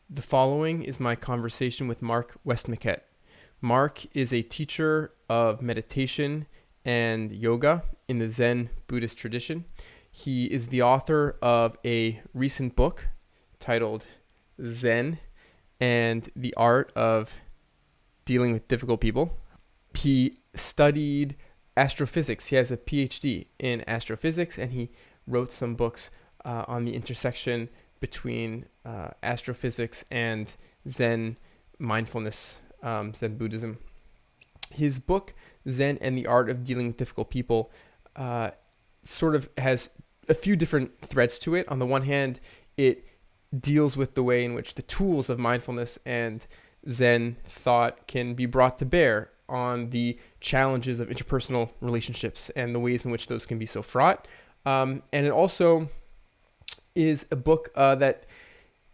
The following is my conversation with Mark Westmoquette. Mark is a teacher of meditation and yoga in the Zen Buddhist tradition. He is the author of a recent book titled Zen and the Art of Dealing with Difficult People. He studied astrophysics. He has a PhD in astrophysics, and he wrote some books on the intersection between astrophysics and Zen mindfulness, Zen Buddhism. His book, Zen and the Art of Dealing with Difficult People, sort of has a few different threads to it. On the one hand, it deals with the way in which the tools of mindfulness and Zen thought can be brought to bear on the challenges of interpersonal relationships and the ways in which those can be so fraught. And it also is a book that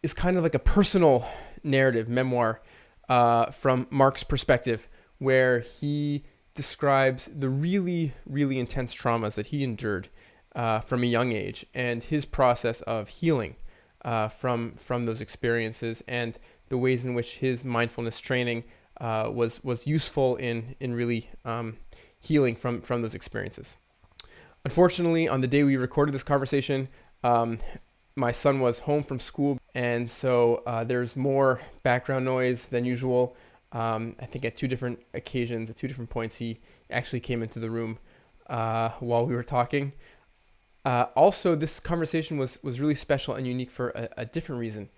is kind of like a personal narrative, memoir, from Mark's perspective, where he describes the really, really intense traumas that he endured from a young age and his process of healing from those experiences, and the ways in which his mindfulness training was useful in really healing from those experiences. Unfortunately, on the day we recorded this conversation, my son was home from school, and so there's more background noise than usual. I think at two different occasions, at two different points, he actually came into the room while we were talking. Also, this conversation was really special and unique for a different reason.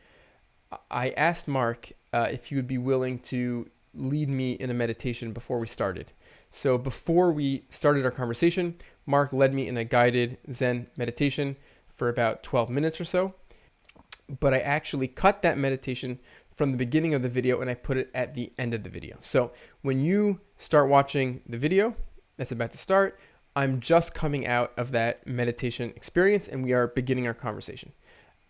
I asked Mark if he would be willing to lead me in a meditation before we started. So before we started our conversation, Mark led me in a guided Zen meditation for about 12 minutes or so. But I actually cut that meditation from the beginning of the video and I put it at the end of the video. So when you start watching the video that's about to start, I'm just coming out of that meditation experience and we are beginning our conversation.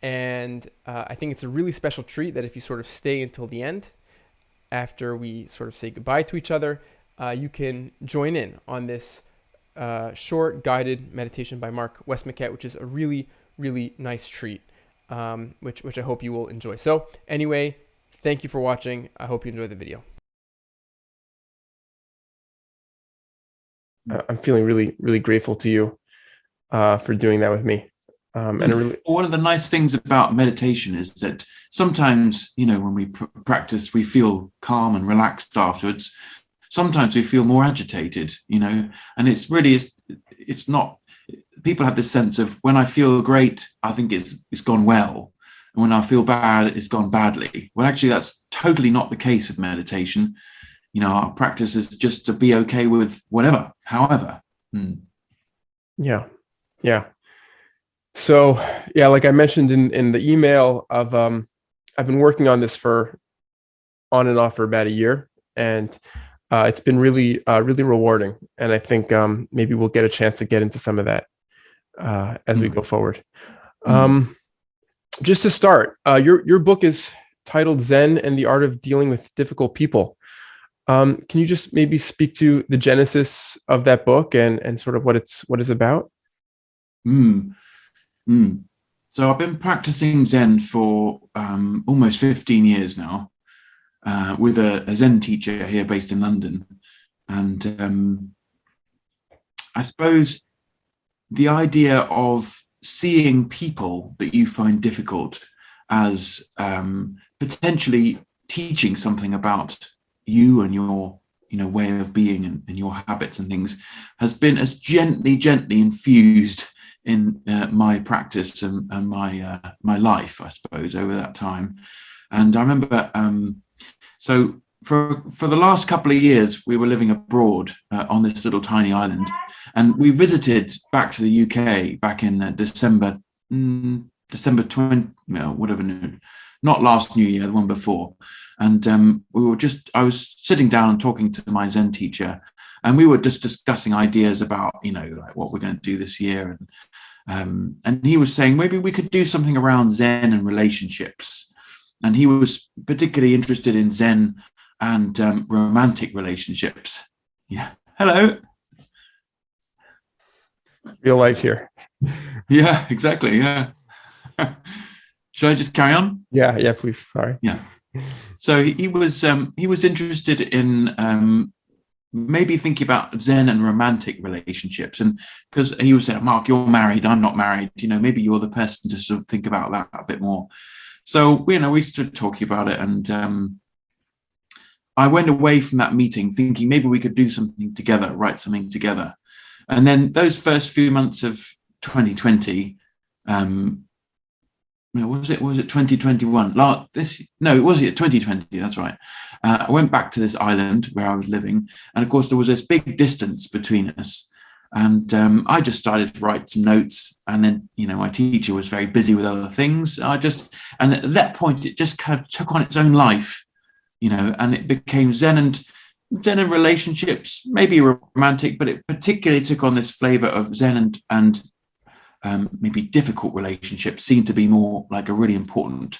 And I think it's a really special treat that if you sort of stay until the end, after we sort of say goodbye to each other, you can join in on this short guided meditation by Mark Westmoquette, which is a really, really nice treat, which I hope you will enjoy. So anyway, thank you for watching. I hope you enjoy the video. I'm feeling really, really grateful to you for doing that with me. One of the nice things about meditation is that sometimes, when we practice, we feel calm and relaxed afterwards. Sometimes we feel more agitated, and it's not, people have this sense of when I feel great, I think it's gone well. And when I feel bad, it's gone badly. Well, actually, that's totally not the case with meditation. Our practice is just to be okay with whatever, however. Yeah. So, like I mentioned in the email, I've been working on this on and off for about a year, and it's been really, really rewarding. And I think maybe we'll get a chance to get into some of that as we go forward. Just to start, your book is titled Zen and the Art of Dealing with Difficult People. Can you just maybe speak to the genesis of that book and sort of what it's about? So I've been practicing Zen for almost 15 years now with a Zen teacher here based in London. And I suppose the idea of seeing people that you find difficult as potentially teaching something about you and your way of being and your habits and things has been as gently infused in my practice and my life, I suppose, over that time. And I remember, so for the last couple of years, we were living abroad on this little tiny island, and we visited back to the UK back in December 20, not last New Year, the one before. And I was sitting down and talking to my Zen teacher, and we were just discussing ideas about, like what we're going to do this year. And he was saying maybe we could do something around Zen and relationships. And he was particularly interested in Zen and romantic relationships. Yeah. Hello. Real life here. Yeah, exactly. Yeah. Should I just carry on? Yeah, please. Sorry. Yeah. So he was interested in maybe thinking about Zen and romantic relationships, and because he was saying, Mark, you're married, I'm not married. Maybe you're the person to sort of think about that a bit more. So we started talking about it, and I went away from that meeting thinking maybe we could do something together, write something together. And then those first few months of 2020, was it 2021? It was 2020. That's right. I went back to this island where I was living, and of course there was this big distance between us. And I just started to write some notes, and then my teacher was very busy with other things. And at that point it just kind of took on its own life, and it became Zen and relationships, maybe romantic, but it particularly took on this flavor of Zen and maybe difficult relationships seem to be more like a really important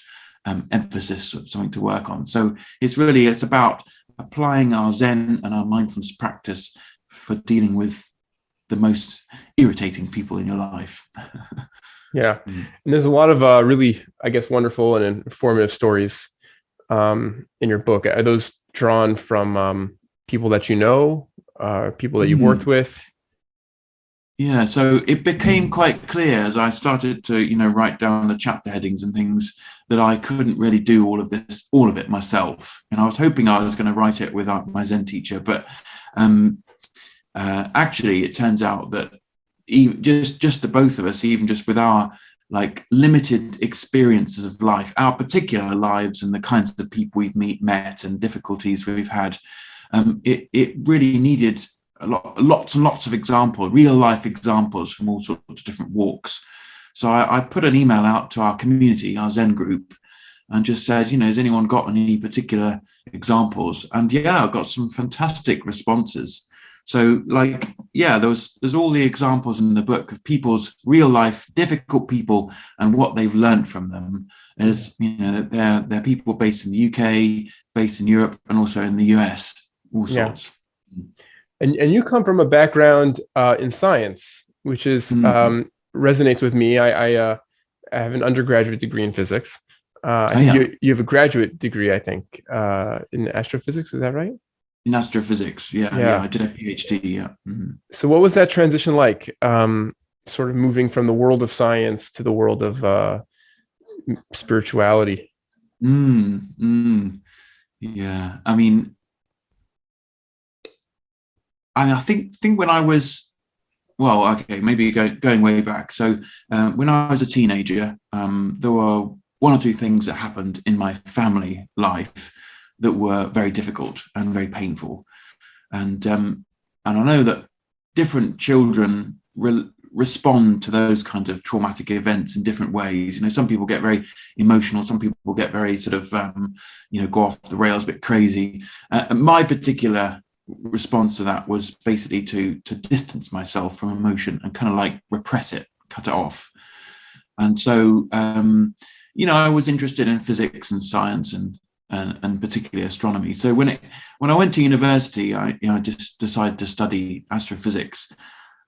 emphasis, or something to work on. So it's about applying our Zen and our mindfulness practice for dealing with the most irritating people in your life. Yeah. And there's a lot of really, I guess, wonderful and informative stories in your book. Are those drawn from people that people that you've worked with? Yeah, so it became quite clear as I started to, write down the chapter headings and things that I couldn't really do all of it myself. And I was hoping I was going to write it with my Zen teacher, but actually it turns out that just the both of us, even just with our like limited experiences of life, our particular lives and the kinds of people we've met and difficulties we've had, it really needed lots and lots of examples, real life examples from all sorts of different walks. So I put an email out to our community, our Zen group, and just said, has anyone got any particular examples? And I got some fantastic responses. So there's all the examples in the book of people's real life, difficult people, and what they've learned from them. As they're people based in the UK, based in Europe, and also in the US, all sorts. And you come from a background in science, which is resonates with me. I have an undergraduate degree in physics. You have a graduate degree, I think, in astrophysics. Is that right? In astrophysics, yeah. I did a PhD. Yeah. Mm-hmm. So, what was that transition like? Sort of moving from the world of science to the world of spirituality. Yeah, I think when I was, maybe going way back. So when I was a teenager, there were one or two things that happened in my family life that were very difficult and very painful. And I know that different children respond to those kinds of traumatic events in different ways. Some people get very emotional, some people get very sort of, go off the rails a bit crazy. My particular response to that was basically to distance myself from emotion and kind of like repress it, cut it off. And so I was interested in physics and science and particularly astronomy. So when I went to university, I just decided to study astrophysics,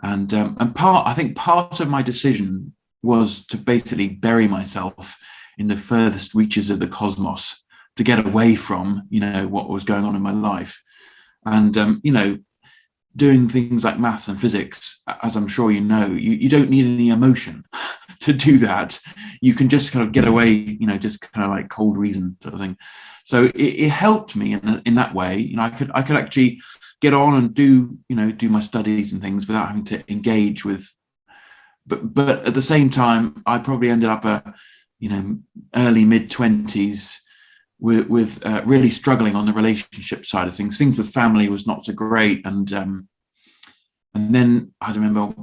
and I think part of my decision was to basically bury myself in the furthest reaches of the cosmos to get away from what was going on in my life. And, doing things like maths and physics, as I'm sure you don't need any emotion to do that. You can just kind of get away, just kind of like cold reason sort of thing. So it helped me in that way. I could actually get on and do my studies and things without having to engage with. But at the same time, I probably ended up early mid-20s with really struggling on the relationship side of things. Things with family was not so great, and then I remember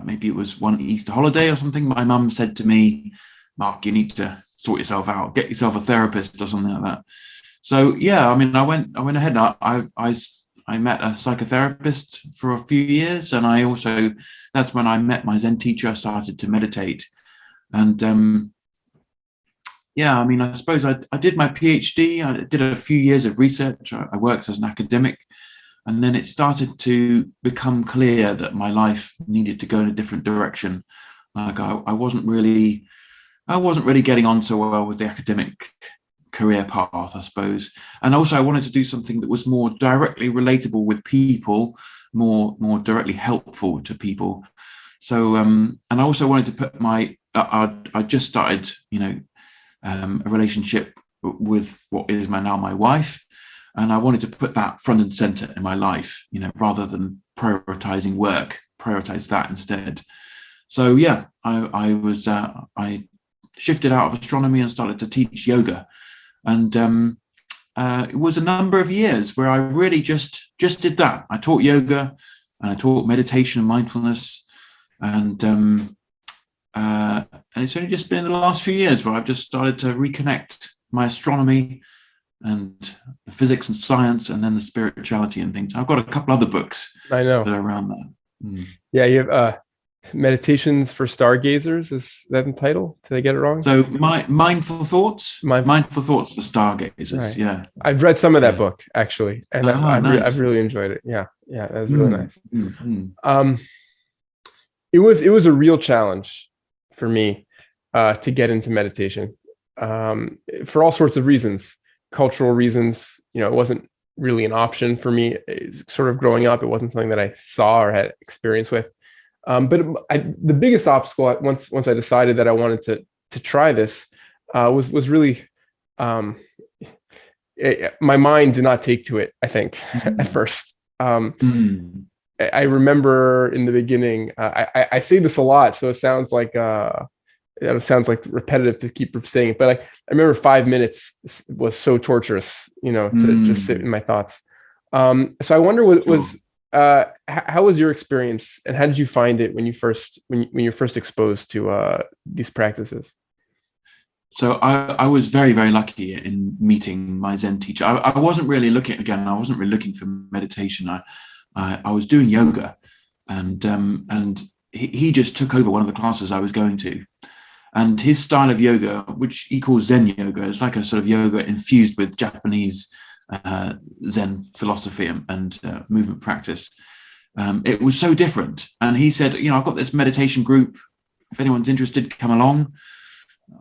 maybe it was one Easter holiday or something. My mum said to me, "Mark, you need to sort yourself out. Get yourself a therapist or something like that." So I went ahead. And I met a psychotherapist for a few years, and that's when I met my Zen teacher. I started to meditate, and I suppose I did my PhD. I did a few years of research. I worked as an academic, and then it started to become clear that my life needed to go in a different direction. Like I wasn't really I wasn't really getting on so well with the academic career path, I suppose. And also I wanted to do something that was more directly relatable with people, more directly helpful to people. So and I also wanted to put I just started, a relationship with what is now my wife, and I wanted to put that front and center in my life, rather than prioritizing work, prioritize that instead. So yeah, I shifted out of astronomy and started to teach yoga, and it was a number of years where I really just did that. I taught yoga, and I taught meditation and mindfulness, and it's only just been in the last few years where I've just started to reconnect my astronomy and the physics and science, and then the spirituality and things. I've got a couple other books I know. that are around that. Mm. Yeah, you have Meditations for Stargazers. Is that the title? Did I get it wrong? So mindful thoughts for stargazers. Right. Yeah, I've read some of that book actually, and nice. I've really enjoyed it. Yeah, that was really nice. It was a real challenge for me to get into meditation for all sorts of reasons, cultural reasons. It wasn't really an option for me. Sort of growing up, it wasn't something that I saw or had experience with. But the biggest obstacle once I decided that I wanted to try this was really my mind did not take to it, I think, at first. I remember in the beginning, I say this a lot, so it sounds like repetitive to keep saying it, but I remember 5 minutes was so torturous, to just sit in my thoughts. So I wonder, how was your experience, and how did you find it when you're first exposed to these practices? So I was very, very lucky in meeting my Zen teacher. I wasn't really looking for meditation. I was doing yoga, and he just took over one of the classes I was going to. And his style of yoga, which he calls Zen yoga, is like a sort of yoga infused with Japanese Zen philosophy and movement practice. It was so different. And he said, I've got this meditation group. If anyone's interested, come along.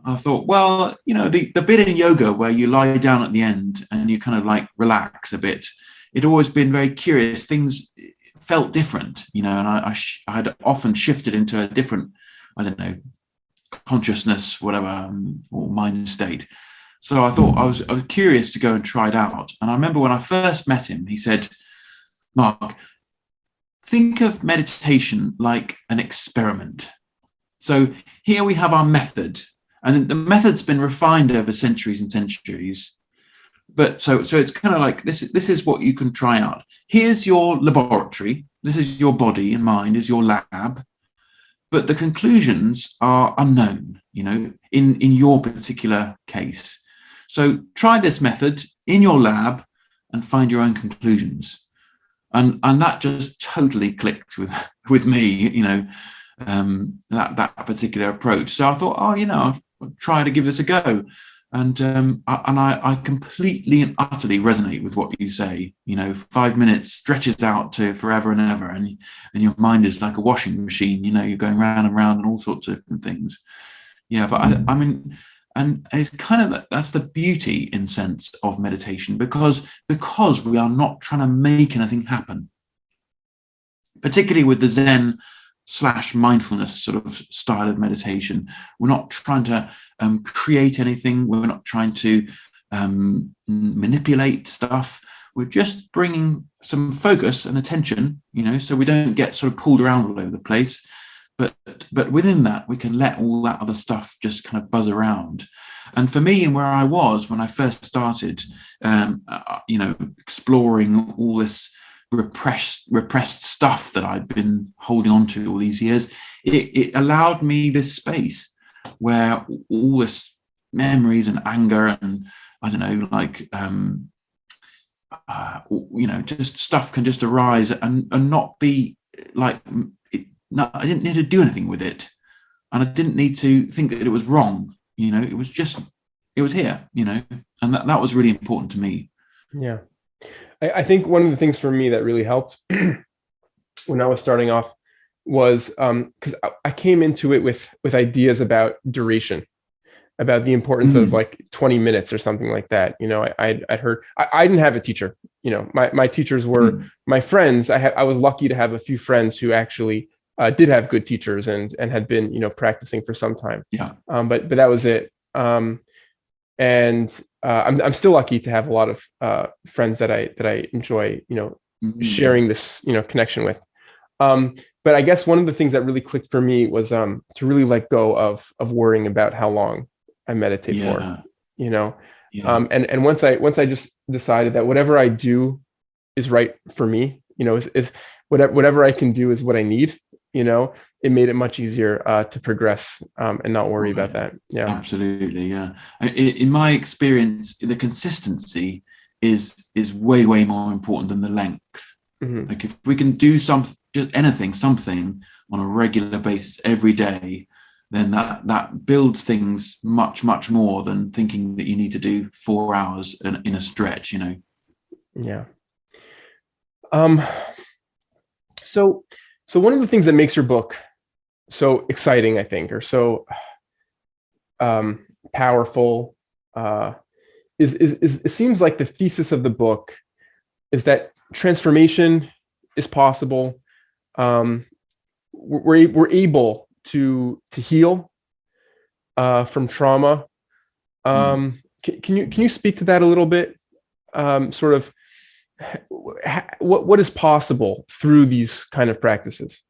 I thought, well, the bit in yoga where you lie down at the end and you kind of like relax a bit, it'd always been very curious. Things felt different, and I had often shifted into a different, I don't know, consciousness, whatever, or mind state. So I thought I was curious to go and try it out. And I remember when I first met him, he said, Mark, think of meditation like an experiment. So here we have our method, and the method's been refined over centuries and centuries. But so it's kind of like this is what you can try out. Here's your laboratory. This is your body and mind is your lab. But the conclusions are unknown, in your particular case. So try this method in your lab and find your own conclusions. And that just totally clicked with me, that particular approach. So I thought, I'll try to give this a go. And I completely and utterly resonate with what you say. 5 minutes stretches out to forever and ever, and your mind is like a washing machine. You're going round and round and all sorts of different things. Yeah, but I mean, and it's kind of that's the beauty in sense of meditation, because we are not trying to make anything happen. Particularly with the Zen / mindfulness sort of style of meditation, we're not trying to create anything. We're not trying to manipulate stuff. We're just bringing some focus and attention, so we don't get sort of pulled around all over the place. But within that, we can let all that other stuff just kind of buzz around. And for me, and where I was when I first started, exploring all this repressed stuff that I'd been holding on to all these years, it allowed me this space where all this memories and anger and I don't know, like just stuff can just arise and not be like no, I didn't need to do anything with it, and I didn't need to think that it was wrong. It was here, and that was really important to me. Yeah. I think one of the things for me that really helped when I was starting off was because I came into it with ideas about duration. about the importance of like 20 minutes or something like that. I'd heard, I didn't have a teacher. My teachers were my friends. I was lucky to have a few friends who actually did have good teachers and had been, practicing for some time. Yeah. But that was it. And I'm still lucky to have a lot of friends that I enjoy, sharing this, connection with. But I guess one of the things that really clicked for me was to really let go of worrying about how long I meditate for. And once I just decided that whatever I do is right for me, is whatever I can do is what I need, it made it much easier to progress and not worry about that. Yeah, absolutely. Yeah. In my experience, the consistency is way more important than the length. Like if we can do something on a regular basis every day, then that builds things much more than thinking that you need to do 4 hours in a stretch. Yeah. So one of the things that makes your book so exciting, I think, or so powerful, is it seems like the thesis of the book is that transformation is possible. We're able to heal from trauma. Can you speak to that a little bit? Sort of what is possible through these kind of practices?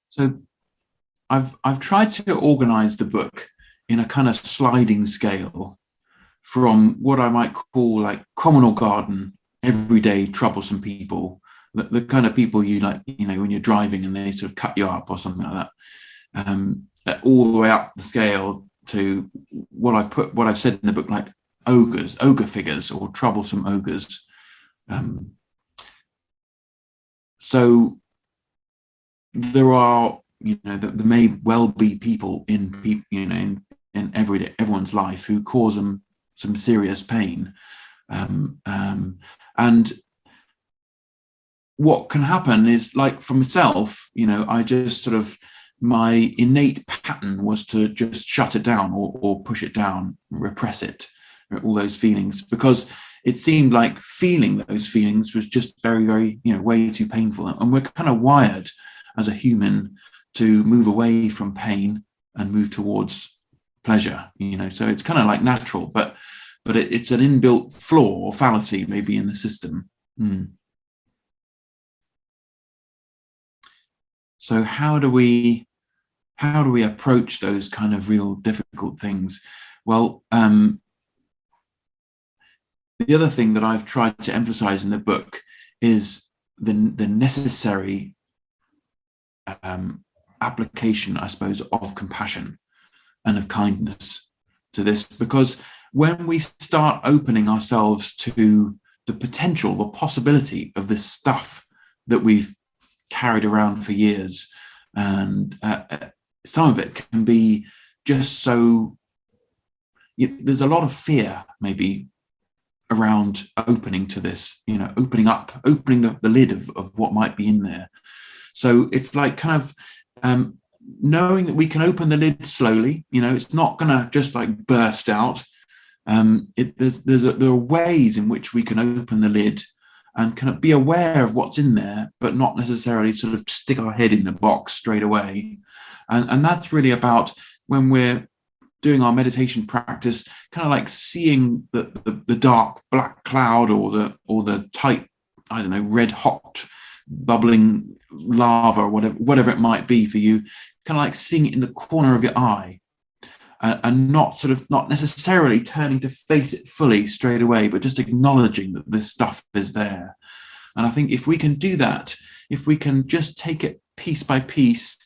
So I've tried to organize the book in a kind of sliding scale from what I might call like common or garden, everyday troublesome people, the kind of people you like, when you're driving and they sort of cut you up or something like that, all the way up the scale to what I've said in the book, like ogre figures or troublesome ogres. So there are, there may well be people in everyone's life who cause them some serious pain. And what can happen is, like for myself, I just sort of, my innate pattern was to just shut it down or push it down, repress it, all those feelings, because it seemed like feeling those feelings was just very, very, way too painful. And we're kind of wired as a human to move away from pain and move towards pleasure, so it's kind of like natural, but it's an inbuilt flaw or fallacy maybe in the system. So how do we approach those kind of real difficult things? Well, the other thing that I've tried to emphasize in the book is the necessary application, I suppose, of compassion and of kindness to this, because when we start opening ourselves to the potential, the possibility of this stuff that we've carried around for years, and some of it can be just so, there's a lot of fear maybe around opening to this, opening the lid of what might be in there. So it's like kind of knowing that we can open the lid slowly, it's not going to just like burst out. There are ways in which we can open the lid and kind of be aware of what's in there, but not necessarily sort of stick our head in the box straight away. And that's really about when we're doing our meditation practice, kind of like seeing the dark black cloud or the tight, I don't know, red hot bubbling lava or whatever it might be for you, kind of like seeing it in the corner of your eye. And not necessarily turning to face it fully straight away, but just acknowledging that this stuff is there. And I think if we can do that, if we can just take it piece by piece,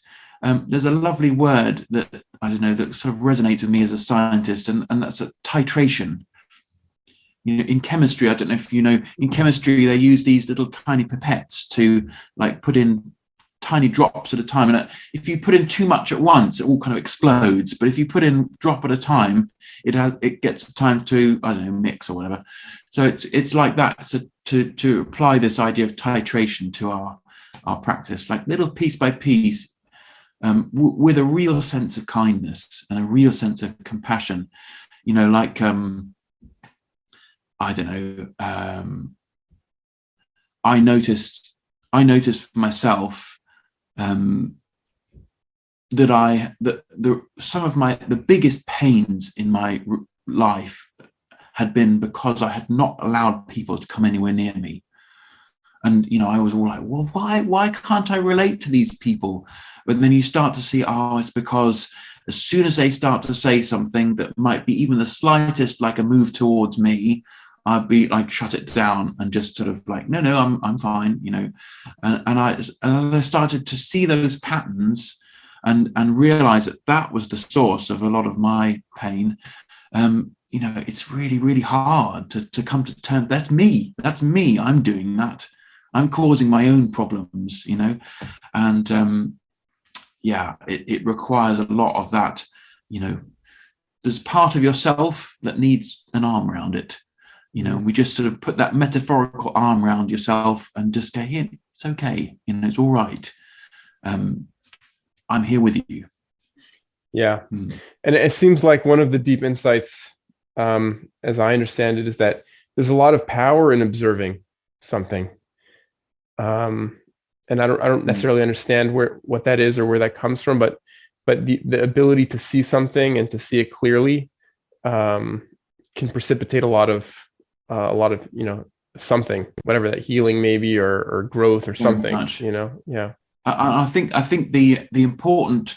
there's a lovely word that, I don't know, that sort of resonates with me as a scientist, and that's a titration. In chemistry, I don't know if in chemistry, they use these little tiny pipettes to like put in tiny drops at a time, and if you put in too much at once, it all kind of explodes. But if you put in drop at a time, it gets time to, I don't know, mix or whatever. So it's like that. So to apply this idea of titration to our practice, like little piece by piece, with a real sense of kindness and a real sense of compassion. Like I don't know. I noticed for myself that some of the biggest pains in my life had been because I had not allowed people to come anywhere near me. And I was all like, well, why can't I relate to these people? But then you start to see, it's because as soon as they start to say something that might be even the slightest like a move towards me, I'd be like, shut it down and just sort of like, no, I'm fine, and I started to see those patterns and realize that was the source of a lot of my pain. It's really, really hard to come to terms. That's me. I'm doing that. I'm causing my own problems, and it requires a lot of that. There's part of yourself that needs an arm around it. We just sort of put that metaphorical arm around yourself and just go, here, it's okay. It's all right. I'm here with you. Yeah. And it seems like one of the deep insights, as I understand it, is that there's a lot of power in observing something. And I don't necessarily understand what that is or where that comes from, but the ability to see something and to see it clearly can precipitate a lot of something, whatever that healing maybe or growth or something. Yeah. I think the important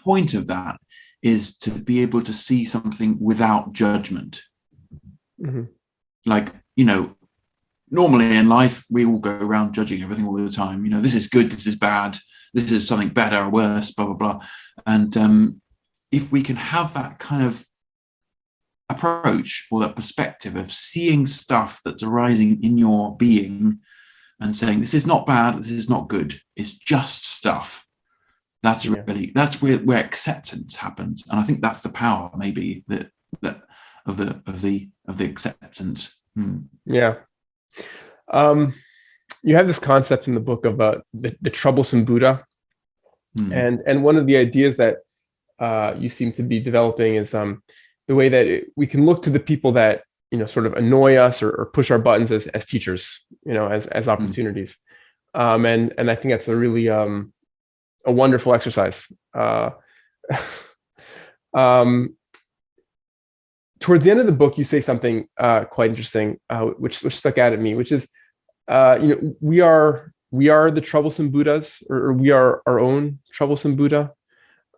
point of that is to be able to see something without judgment. Mm-hmm. Like, normally in life, we all go around judging everything all the time. This is good, this is bad, this is something better or worse, blah, blah, blah. And if we can have that kind of approach or that perspective of seeing stuff that's arising in your being and saying, this is not bad, this is not good, it's just stuff. That's where acceptance happens. And I think that's the power maybe that of the acceptance. Yeah. You have this concept in the book of the troublesome Buddha, and one of the ideas that you seem to be developing is the way that we can look to the people that sort of annoy us or push our buttons as teachers, as opportunities, and I think that's a really a wonderful exercise. Towards the end of the book, you say something quite interesting, which stuck out at me, which is, we are the troublesome Buddhas, or we are our own troublesome Buddha.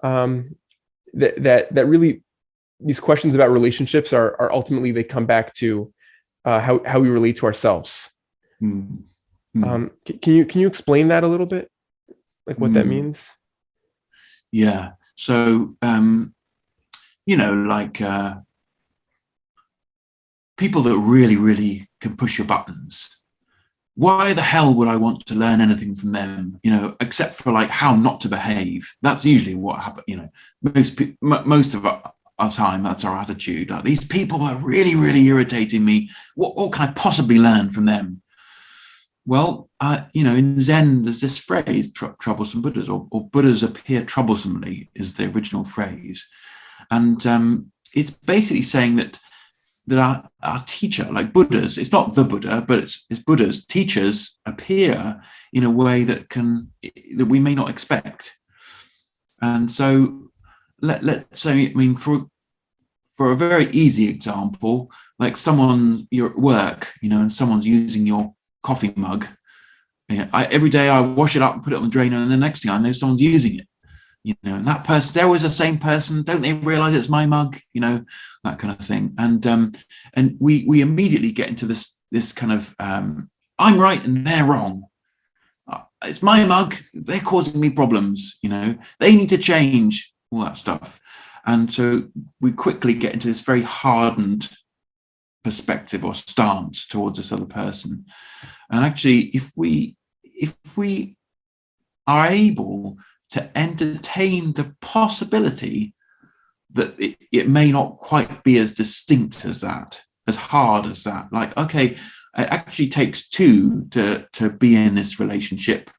That really, these questions about relationships are ultimately, they come back to how we relate to ourselves. Can you explain that a little bit, like what that means? Yeah. So like people that really, really can push your buttons, why the hell would I want to learn anything from them, except for like how not to behave? That's usually what happens. Most of our time, that's our attitude. Like, these people are really, really irritating me. What can I possibly learn from them? Well, in Zen, there's this phrase, troublesome Buddhas, or Buddhas appear troublesomely, is the original phrase. And it's basically saying that our teacher, like Buddhas, it's not the Buddha, but it's Buddhas, teachers appear in a way that we may not expect. And so let's say, for a very easy example, like you're at work, and someone's using your coffee mug. Every day I wash it up and put it on the drainer, and the next thing I know, someone's using it. And that person, they're always the same person. Don't they realize it's my mug? That kind of thing. And we immediately get into this kind of I'm right and they're wrong. It's my mug. They're causing me problems. They need to change, all that stuff. And so we quickly get into this very hardened perspective or stance towards this other person. And actually, if we are able to entertain the possibility that it may not quite be as distinct as that, as hard as that. Like, okay, it actually takes two to be in this relationship.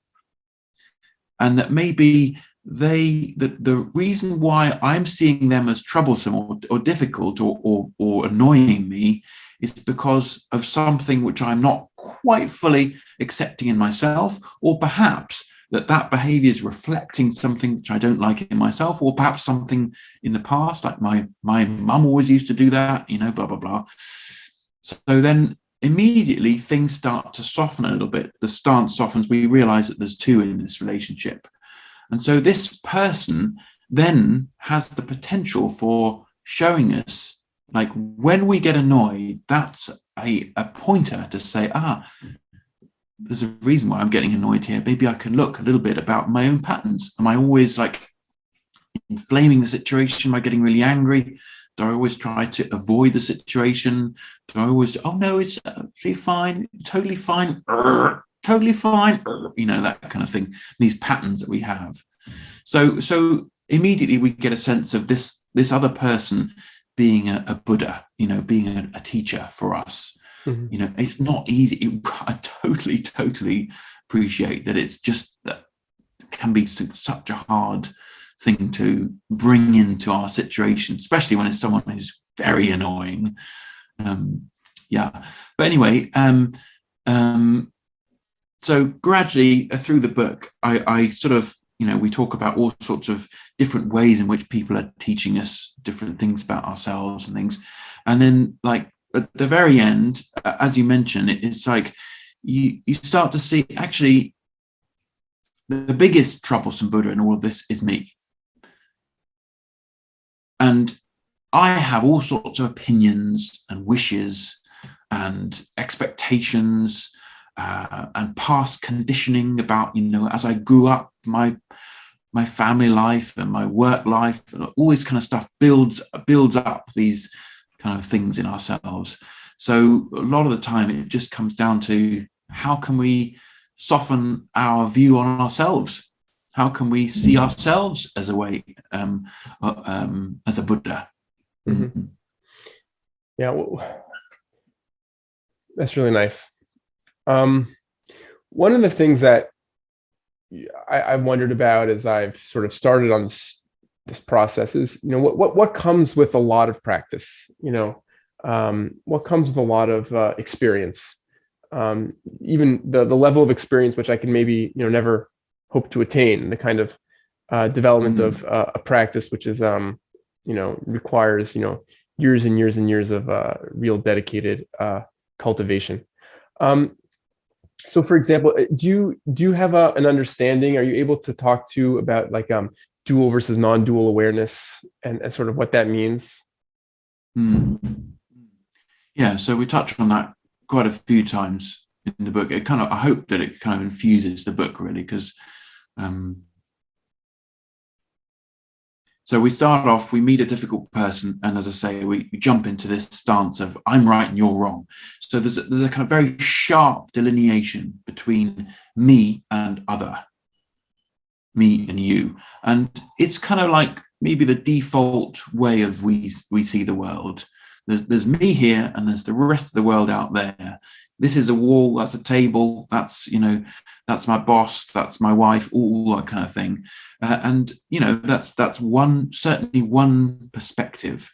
And that maybe the reason why I'm seeing them as troublesome or difficult or annoying me is because of something which I'm not quite fully accepting in myself, or perhaps that behavior is reflecting something which I don't like in myself, or perhaps something in the past, like my mum always used to do that, blah, blah, blah. So then immediately things start to soften a little bit. The stance softens. We realize that there's two in this relationship. And so this person then has the potential for showing us, like, when we get annoyed, that's a pointer to say, there's a reason why I'm getting annoyed here. Maybe I can look a little bit about my own patterns. Am I always like inflaming the situation by getting really angry? Do I always try to avoid the situation? Do I always, oh no, it's absolutely fine, totally fine, totally fine, that kind of thing, these patterns that we have. So immediately we get a sense of this other person being a Buddha, being a teacher for us. Mm-hmm. It's not easy. I totally appreciate that. It's just that it can be such a hard thing to bring into our situation, especially when it's someone who's very annoying. But anyway, so gradually through the book, I sort of, we talk about all sorts of different ways in which people are teaching us different things about ourselves and things. And then, like, at the very end, as you mentioned, it's like you start to see, actually, the biggest troublesome Buddha in all of this is me. And I have all sorts of opinions and wishes and expectations and past conditioning about, as I grew up, my family life and my work life, and all this kind of stuff builds up these kind of things in ourselves. So a lot of the time it just comes down to, how can we soften our view on ourselves? How can we see ourselves as a way, as a Buddha? Mm-hmm. Yeah, well, that's really nice. One of the things that I've wondered about as I've sort of started on this process is, what comes with a lot of practice, what comes with a lot of experience, even the level of experience which I can maybe, never hope to attain, the kind of development of a practice which is, requires, years and years and years of real dedicated cultivation. So, for example, do you have an understanding? Are you able to talk to about, like, dual versus non-dual awareness and sort of what that means? Yeah, so we touch on that quite a few times in the book. I hope that it kind of infuses the book, really, because so we start off, we meet a difficult person, and as I say, we jump into this stance of I'm right and you're wrong. So there's a kind of very sharp delineation between me and other, me and you, and it's kind of like maybe the default way of we see the world. There's me here, and there's the rest of the world out there. This is a wall, that's a table, that's that's my boss, that's my wife, all that kind of thing. And that's certainly one perspective.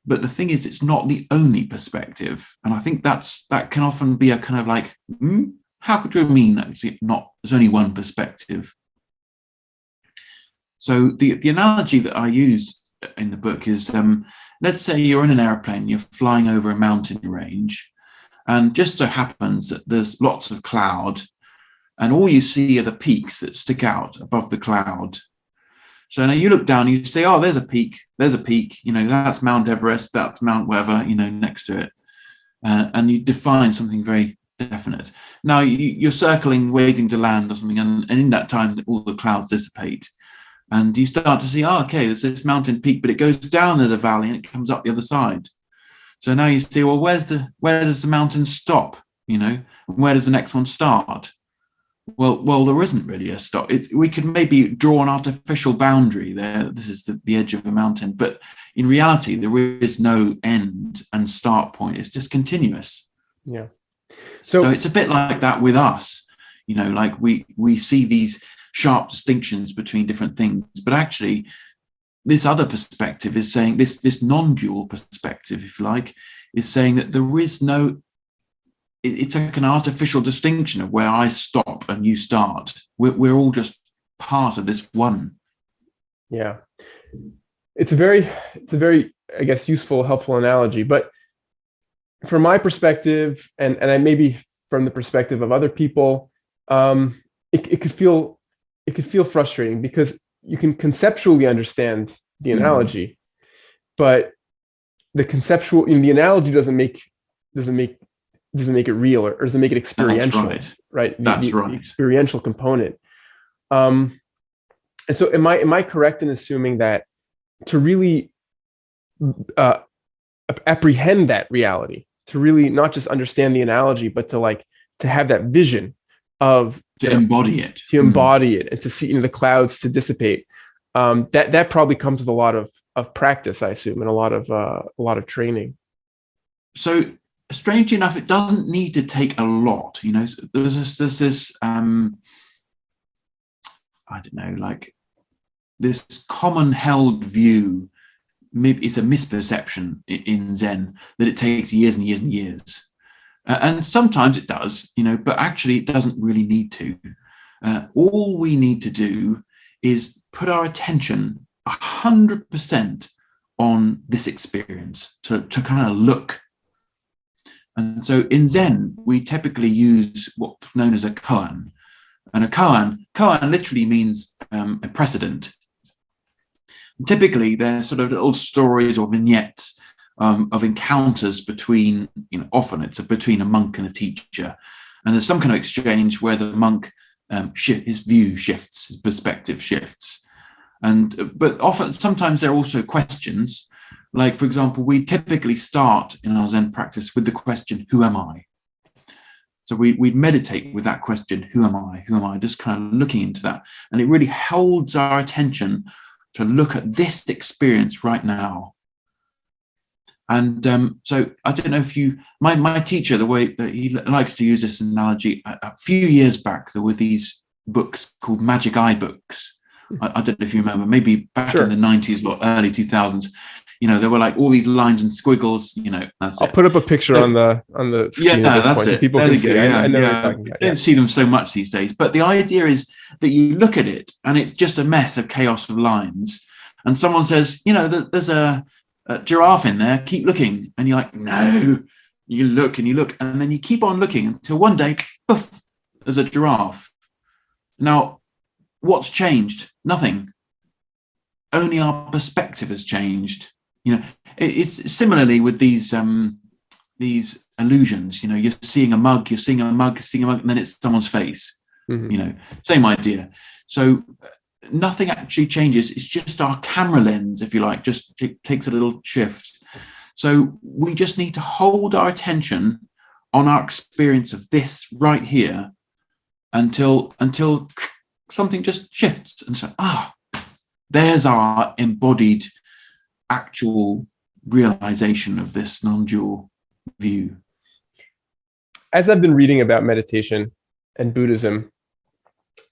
But the thing is, it's not the only perspective. And I think that can often be a kind of like, how could you mean that? There's only one perspective. So the analogy that I use in the book is, let's say you're in an airplane, you're flying over a mountain range, and just so happens that there's lots of cloud, and all you see are the peaks that stick out above the cloud. So now you look down, you say, oh, there's a peak, that's Mount Everest, that's Mount whatever, next to it. And you define something very definite. Now you're circling, waiting to land or something, and in that time, all the clouds dissipate. And you start to see, okay, there's this mountain peak, but it goes down, there's a valley, and it comes up the other side. So now you see, well, where does the mountain stop? Where does the next one start? Well, there isn't really a stop. We could maybe draw an artificial boundary there. This is the edge of a mountain, but in reality, there is no end and start point. It's just continuous. Yeah. So it's a bit like that with us. Like we see these sharp distinctions between different things. But actually, this other perspective is saying, this non-dual perspective, if you like, is saying that there is no, it's like an artificial distinction of where I stop and you start. We're all just part of this one. Yeah. It's a very, I guess, useful, helpful analogy. But from my perspective, and I maybe from the perspective of other people, it could feel frustrating, because you can conceptually understand the analogy, but the conceptual, the analogy doesn't make it real, or doesn't make it experiential. That's right? That's right. The experiential component. And so, am I correct in assuming that to really apprehend that reality, to really not just understand the analogy, but to have that vision of embody it, and to see the clouds to dissipate, that probably comes with a lot of practice, I assume, and a lot of training. So, strangely enough, it doesn't need to take a lot. There's this I don't know, like this common held view, maybe it's a misperception in Zen, that it takes years and years and years. And sometimes it does, but actually it doesn't really need to. All we need to do is put our attention 100% on this experience, to kind of look. And so in Zen, we typically use what's known as a koan. And a koan literally means a precedent. Typically, they're sort of little stories or vignettes of encounters between, often it's between a monk and a teacher. And there's some kind of exchange where the monk, his view shifts, his perspective shifts. But often, sometimes there are also questions. Like, for example, we typically start in our Zen practice with the question, who am I? So we meditate with that question, who am I? Who am I? Just kind of looking into that. And it really holds our attention to look at this experience right now. And so I don't know if my teacher, the way that he likes to use this analogy, a few years back, there were these books called Magic Eye books. I don't know if you remember, maybe back in the 90s or early 2000s. There were like all these lines and squiggles. That's I'll put up a picture on the screen. Yeah, that's it. People can see. I know what you're talking about. I don't see them so much these days. But the idea is that you look at it and it's just a mess of chaos of lines. And someone says, there's a giraffe in there. Keep looking. And you're like, no. You look and you look, and then you keep on looking until one day, poof, there's a giraffe. Now, what's changed? Nothing. Only our perspective has changed. It's similarly with these illusions. You're seeing a mug, and then it's someone's face. Same idea. So nothing actually changes. It's just our camera lens, if you like, just it takes a little shift. So we just need to hold our attention on our experience of this right here until something just shifts, and so there's our embodied actual realization of this non-dual view. As I've been reading about meditation and Buddhism,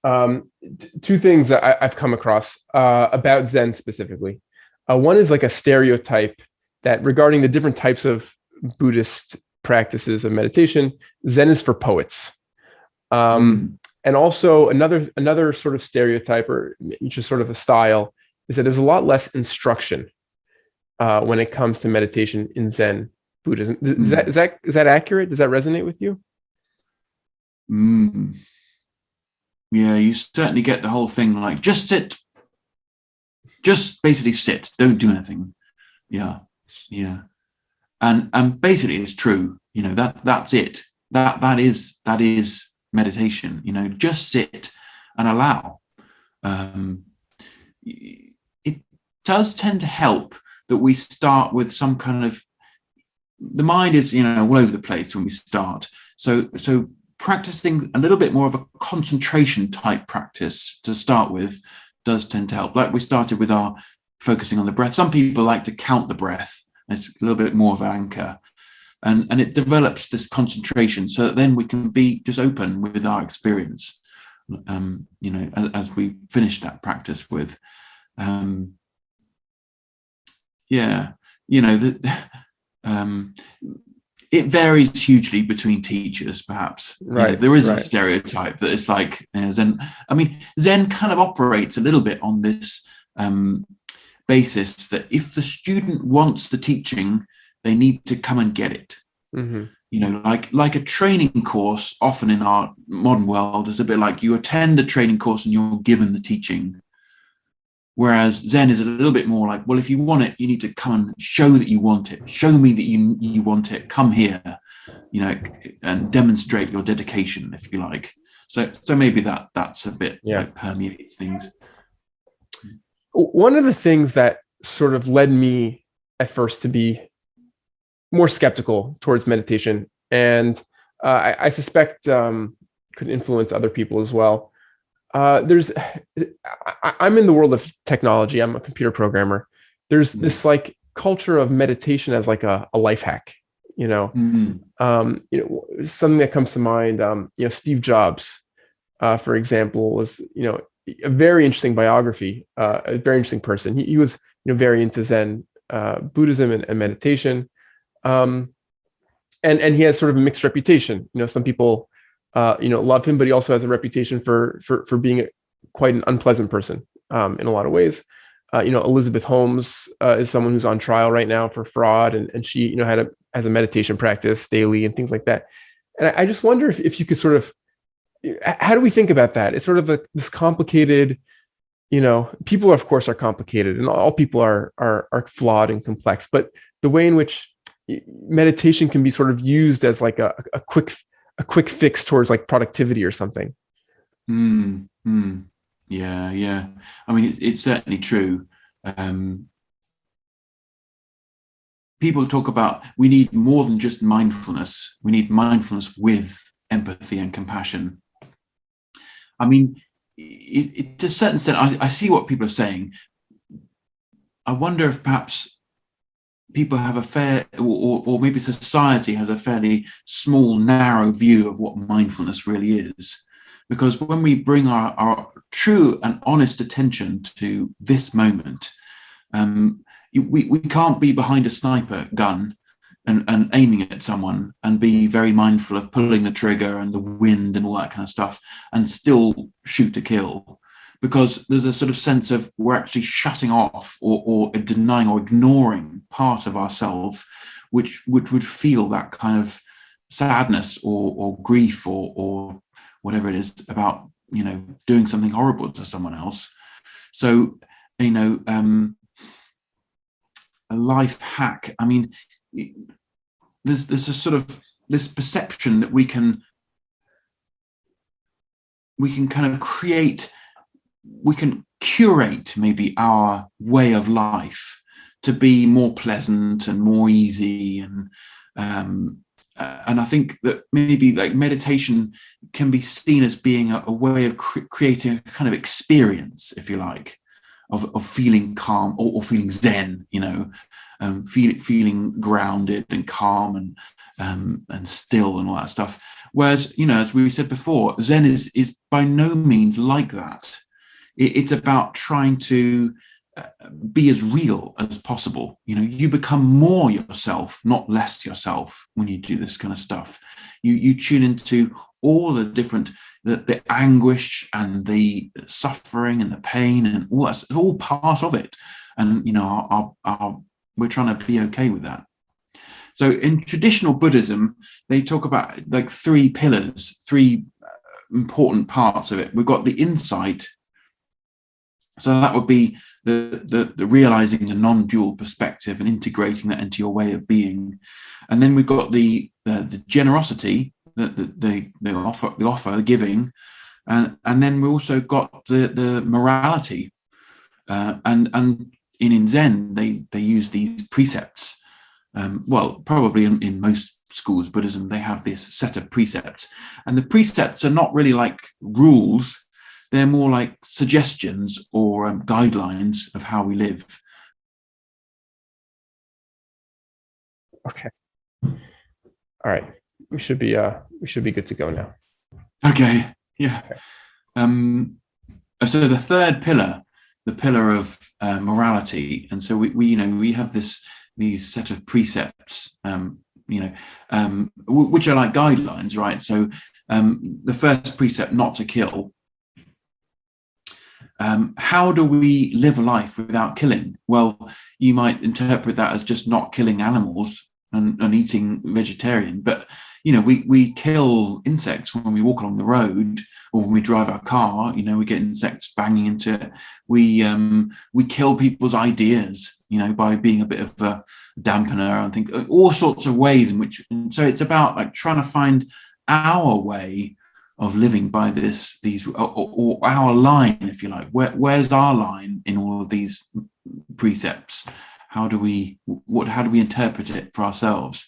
two things that I've come across about Zen specifically. One is like a stereotype that regarding the different types of Buddhist practices of meditation, Zen is for poets. And also another sort of stereotype, or just sort of a style, is that there's a lot less instruction when it comes to meditation in Zen Buddhism. Is that accurate? Does that resonate with you? Yeah, you certainly get the whole thing like just sit, just basically sit, don't do anything. Yeah. And basically it's true. That's it. That is meditation. Just sit and allow. It does tend to help that we start with some kind of, the mind is all over the place when we start, so practicing a little bit more of a concentration type practice to start with does tend to help. Like we started with our focusing on the breath. Some people like to count the breath. It's a little bit more of an anchor, and it develops this concentration so that then we can be just open with our experience. as we finished that practice with. Yeah, it varies hugely between teachers, perhaps. Right. There is a Right. stereotype that it's like Zen. I mean, Zen kind of operates a little bit on this basis that if the student wants the teaching, they need to come and get it. Mm-hmm. Like a training course, often in our modern world, is a bit like you attend a training course and you're given the teaching. Whereas Zen is a little bit more like, well, if you want it, you need to come and show that you want it. Show me that you want it. Come here, and demonstrate your dedication, if you like. So maybe that's a bit like permeates things. One of the things that sort of led me at first to be more skeptical towards meditation, and I suspect could influence other people as well. I'm in the world of technology. I'm a computer programmer. There's this like culture of meditation as like a life hack, something that comes to mind. Steve Jobs, for example, was, a very interesting biography, a very interesting person. He was, very into Zen, Buddhism and meditation. And he has sort of a mixed reputation. Some people, love him, but he also has a reputation for being quite an unpleasant person in a lot of ways. Elizabeth Holmes is someone who's on trial right now for fraud, and she, has a meditation practice daily and things like that. And I just wonder if you could sort of, how do we think about that? It's sort of this complicated, people of course are complicated, and all people are flawed and complex, but the way in which meditation can be sort of used as like a quick fix towards like productivity or something. Yeah. I mean, it's certainly true. People talk about we need more than just mindfulness. We need mindfulness with empathy and compassion. I mean, to a certain extent, I see what people are saying. I wonder if perhaps people have a fair, or maybe society has a fairly small, narrow view of what mindfulness really is. Because when we bring our true and honest attention to this moment, we can't be behind a sniper gun and aiming at someone and be very mindful of pulling the trigger and the wind and all that kind of stuff and still shoot to kill. Because there's a sort of sense of we're actually shutting off or denying or ignoring part of ourselves, which would feel that kind of sadness or grief or whatever it is about, doing something horrible to someone else. So, a life hack. I mean, there's a sort of this perception that we can kind of create. We can curate maybe our way of life to be more pleasant and more easy, and I think that maybe like meditation can be seen as being a way of creating a kind of experience, if you like, of feeling calm or feeling Zen, feeling grounded and calm and still and all that stuff. Whereas, as we said before, Zen is by no means like that. It's about trying to be as real as possible. You become more yourself, not less yourself, when you do this kind of stuff. You tune into all the different, the anguish and the suffering and the pain and all that's all part of it. And we're trying to be okay with that. So in traditional Buddhism, they talk about like three pillars, three important parts of it. We've got the insight. So that would be the realizing the non-dual perspective and integrating that into your way of being. And then we've got the generosity, the offer, the giving, and then we also got the morality. And in Zen they use these precepts. Probably in most schools of Buddhism they have this set of precepts, and the precepts are not really like rules. They're more like suggestions or guidelines of how we live. Okay. All right. We should be good to go now. Okay. Yeah. Okay. So the third pillar, the pillar of morality, and so we have these set of precepts, which are like guidelines, right? So the first precept, not to kill. How do we live a life without killing? Well, you might interpret that as just not killing animals and eating vegetarian, but we kill insects when we walk along the road, or when we drive our car. We get insects banging into it. We kill people's ideas, by being a bit of a dampener, and think all sorts of ways in which. And so it's about like trying to find our way of living by these or our line, if you like. Where's our line in all of these precepts? How do we interpret it for ourselves?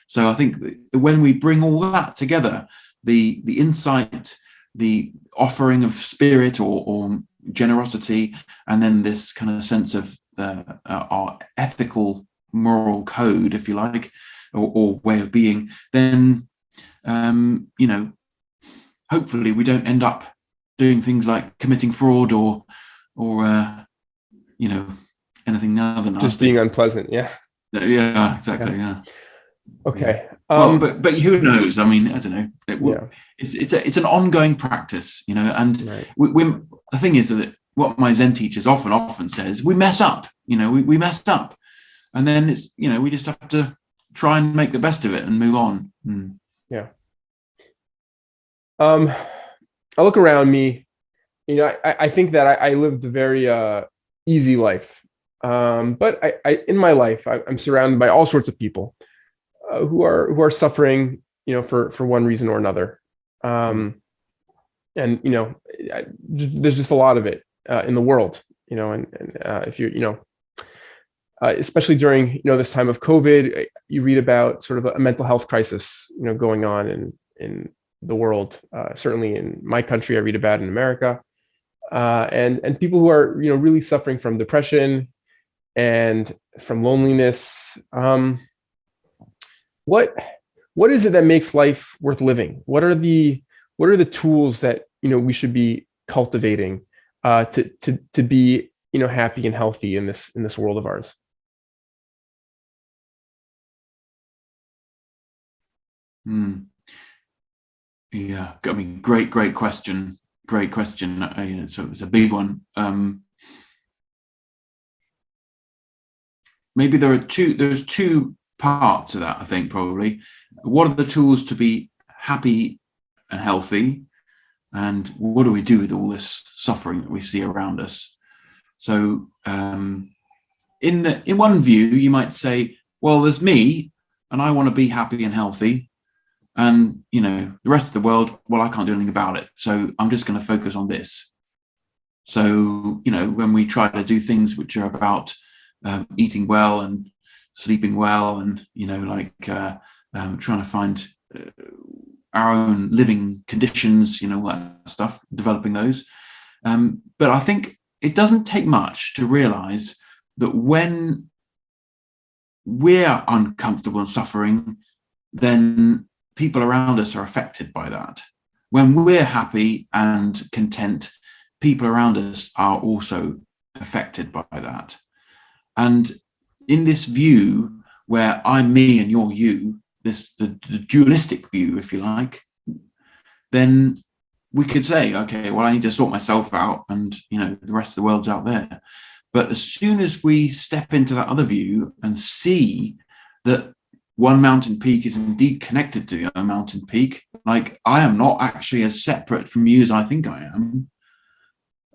So I think when we bring all that together, the insight, the offering of spirit or generosity, and then this kind of sense of our ethical moral code, if you like, or way of being, then hopefully we don't end up doing things like committing fraud or anything other than just being unpleasant. Yeah exactly. Yeah. Okay. Well, but who knows? I mean, I don't know. It's an ongoing practice, and right. The thing is that what my Zen teachers often says, we mess up, we messed up, and then it's, we just have to try and make the best of it and move on. Yeah. I look around me, I think that I lived a very easy life. But I in my life, I'm surrounded by all sorts of people who are suffering, for one reason or another. And, there's just a lot of it in the world, and if you, especially during, this time of COVID, you read about sort of a mental health crisis, going on in the world. Certainly in my country, I read about in America, and people who are, really suffering from depression and from loneliness. What is it that makes life worth living? What are the tools that, we should be cultivating to be, happy and healthy in this world of ours? Yeah, I mean, great question. Great question. So it's a big one. Maybe there's two parts of that, I think, probably. What are the tools to be happy and healthy? And what do we do with all this suffering that we see around us? So in one view, you might say, well, there's me, and I want to be happy and healthy. And, the rest of the world, well, I can't do anything about it. So I'm just going to focus on this. So, when we try to do things which are about eating well and sleeping well and, trying to find our own living conditions, all that stuff, developing those. But I think it doesn't take much to realize that when we're uncomfortable and suffering, then people around us are affected by that. When we're happy and content, people around us are also affected by that. And in this view where I'm me and you're you, the dualistic view, if you like, then we could say, okay, well, I need to sort myself out, and the rest of the world's out there. But as soon as we step into that other view and see that one mountain peak is indeed connected to the other mountain peak, like I am not actually as separate from you as I think I am,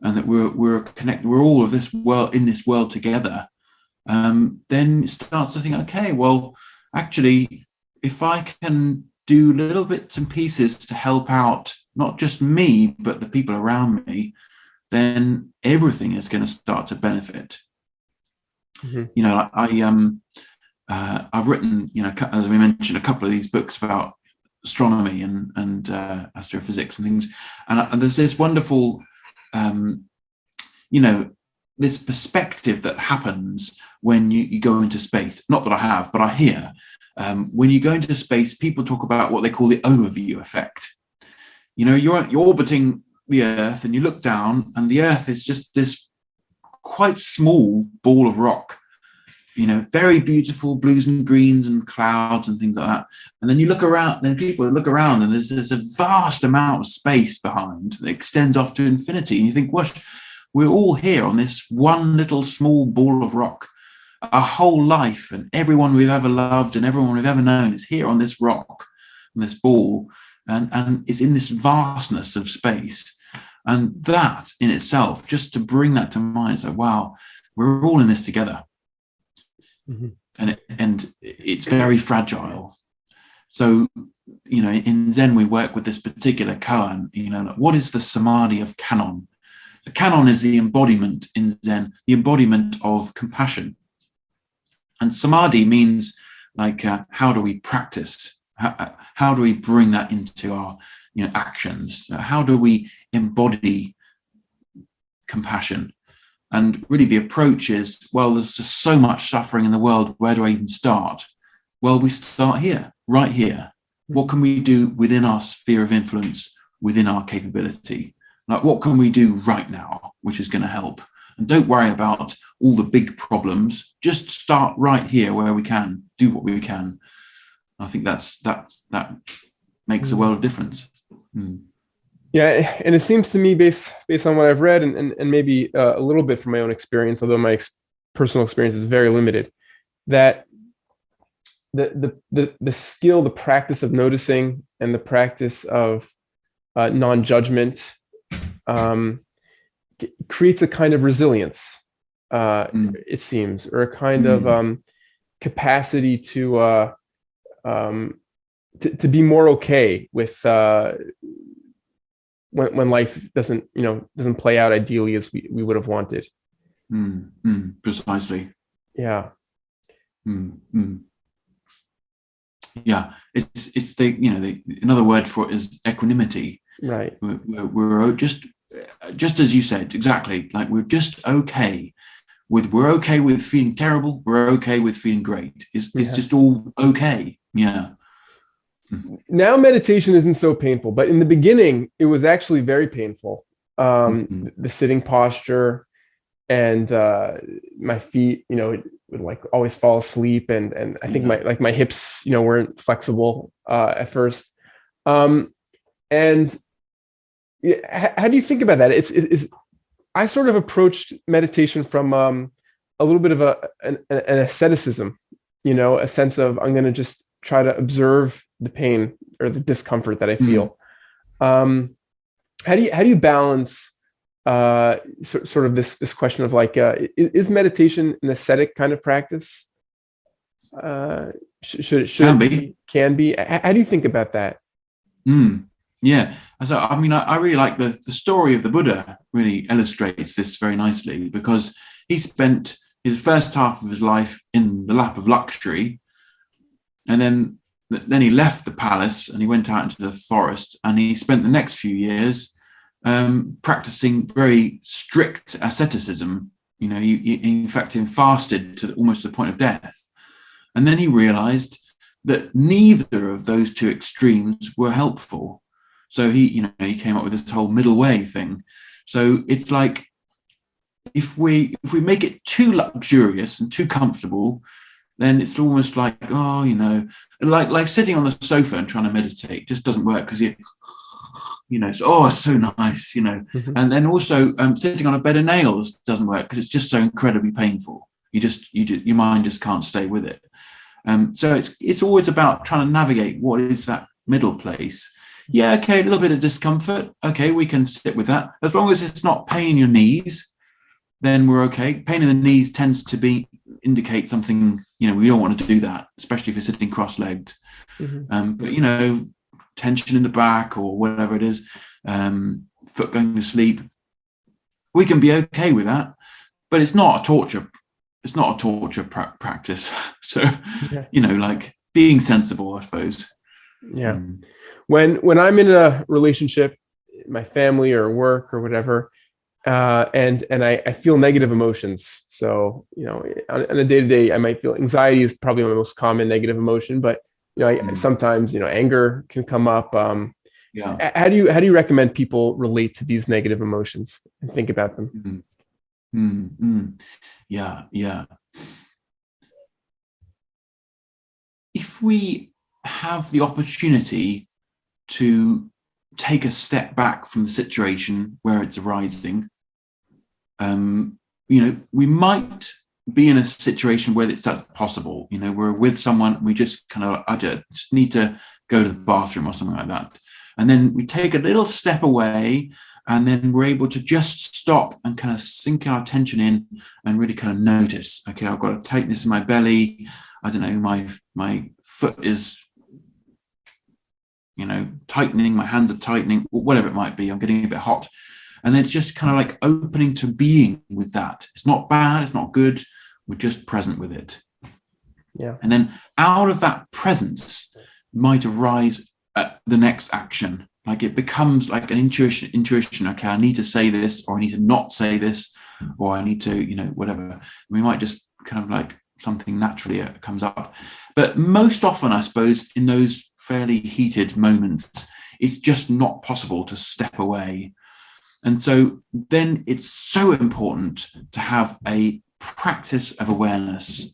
and that we're connected, we're all of this world, in this world together, then it starts to think, okay, well, actually, if I can do little bits and pieces to help out not just me but the people around me, then everything is going to start to benefit. I've written, as we mentioned, a couple of these books about astronomy and astrophysics and things, and there's this wonderful this perspective that happens when you go into space. Not that I have, but I hear when you go into space, people talk about what they call the overview effect. You're orbiting the earth and you look down, and the earth is just this quite small ball of rock, very beautiful blues and greens and clouds and things like that. And then you look around, then people look around, and there's a vast amount of space behind that extends off to infinity. And you think, well, we're all here on this one little small ball of rock. Our whole life and everyone we've ever loved and everyone we've ever known is here on this rock, on this ball, and it's in this vastness of space. And that in itself, just to bring that to mind, so wow, we're all in this together. Mm-hmm. And it's very fragile. So, in Zen, we work with this particular koan, what is the samadhi of Kannon? The Kannon is the embodiment in Zen, the embodiment of compassion. And samadhi means how do we practice? How do we bring that into our actions? How do we embody compassion? And really the approach is, well, there's just so much suffering in the world. Where do I even start? Well, we start here, right here. What can we do within our sphere of influence, within our capability? What can we do right now, which is going to help? And don't worry about all the big problems. Just start right here where we can, do what we can. I think that makes a world of difference. Mm. Yeah, and it seems to me, based on what I've read and maybe a little bit from my own experience, although my personal experience is very limited, that the skill, the practice of noticing, and the practice of non-judgment creates a kind of resilience, it seems, or a kind of capacity to be more okay with when life doesn't play out ideally as we would have wanted. Precisely. Yeah. Yeah, it's the another word for it is equanimity. Right. We're just as you said, exactly. We're just okay we're okay with feeling terrible. We're okay with feeling great. It's just all okay. Yeah. Now meditation isn't so painful, but in the beginning, it was actually very painful. The sitting posture and my feet, would always fall asleep, and I think my hips, weren't flexible at first. And how do you think about that? It's I sort of approached meditation from a little bit of an asceticism, a sense of I'm going to just try to observe the pain or the discomfort that I feel. How do you balance sort of this question of is meditation an ascetic kind of practice? Should it can be? How do you think about that? Yeah. So, I really like the story of the Buddha really illustrates this very nicely, because he spent his first half of his life in the lap of luxury, and then he left the palace and he went out into the forest, and he spent the next few years practicing very strict asceticism. He in fact fasted to almost the point of death. And then he realized that neither of those two extremes were helpful. So he came up with this whole middle way thing. So it's like, if we make it too luxurious and too comfortable, then it's almost like, like sitting on the sofa and trying to meditate just doesn't work, because it's so nice, And then also sitting on a bed of nails doesn't work, because it's just so incredibly painful. Your mind just can't stay with it. So it's always about trying to navigate what is that middle place. Yeah, okay, a little bit of discomfort. Okay, we can sit with that. As long as it's not pain in your knees, then we're okay. Pain in the knees tends to indicate something, we don't want to do that, especially if you're sitting cross-legged. But, tension in the back or whatever it is, foot going to sleep, we can be okay with that. But it's not a torture. It's not a torture practice. So, being sensible, I suppose. Yeah. When I'm in a relationship, my family or work or whatever, and I feel negative emotions. So, on a day-to-day, I might feel anxiety is probably my most common negative emotion, but, sometimes, anger can come up. Yeah. How do you recommend people relate to these negative emotions and think about them? Yeah, yeah. If we have the opportunity to take a step back from the situation where it's arising, we might be in a situation where that's possible. We're with someone, we just kind of, I just need to go to the bathroom or something like that. And then we take a little step away, and then we're able to just stop and kind of sink our attention in and really kind of notice, okay, I've got a tightness in my belly. I don't know, my foot is, tightening, my hands are tightening, whatever it might be. I'm getting a bit hot. And then it's just kind of like opening to being with that. It's not bad, it's not good. We're just present with it. Yeah. And then out of that presence might arise the next action. Like it becomes like an intuition. Okay, I need to say this, or I need to not say this, or I need to, whatever. We might just kind of like something naturally comes up. But most often, I suppose, in those fairly heated moments, it's just not possible to step away. And so then it's so important to have a practice of awareness.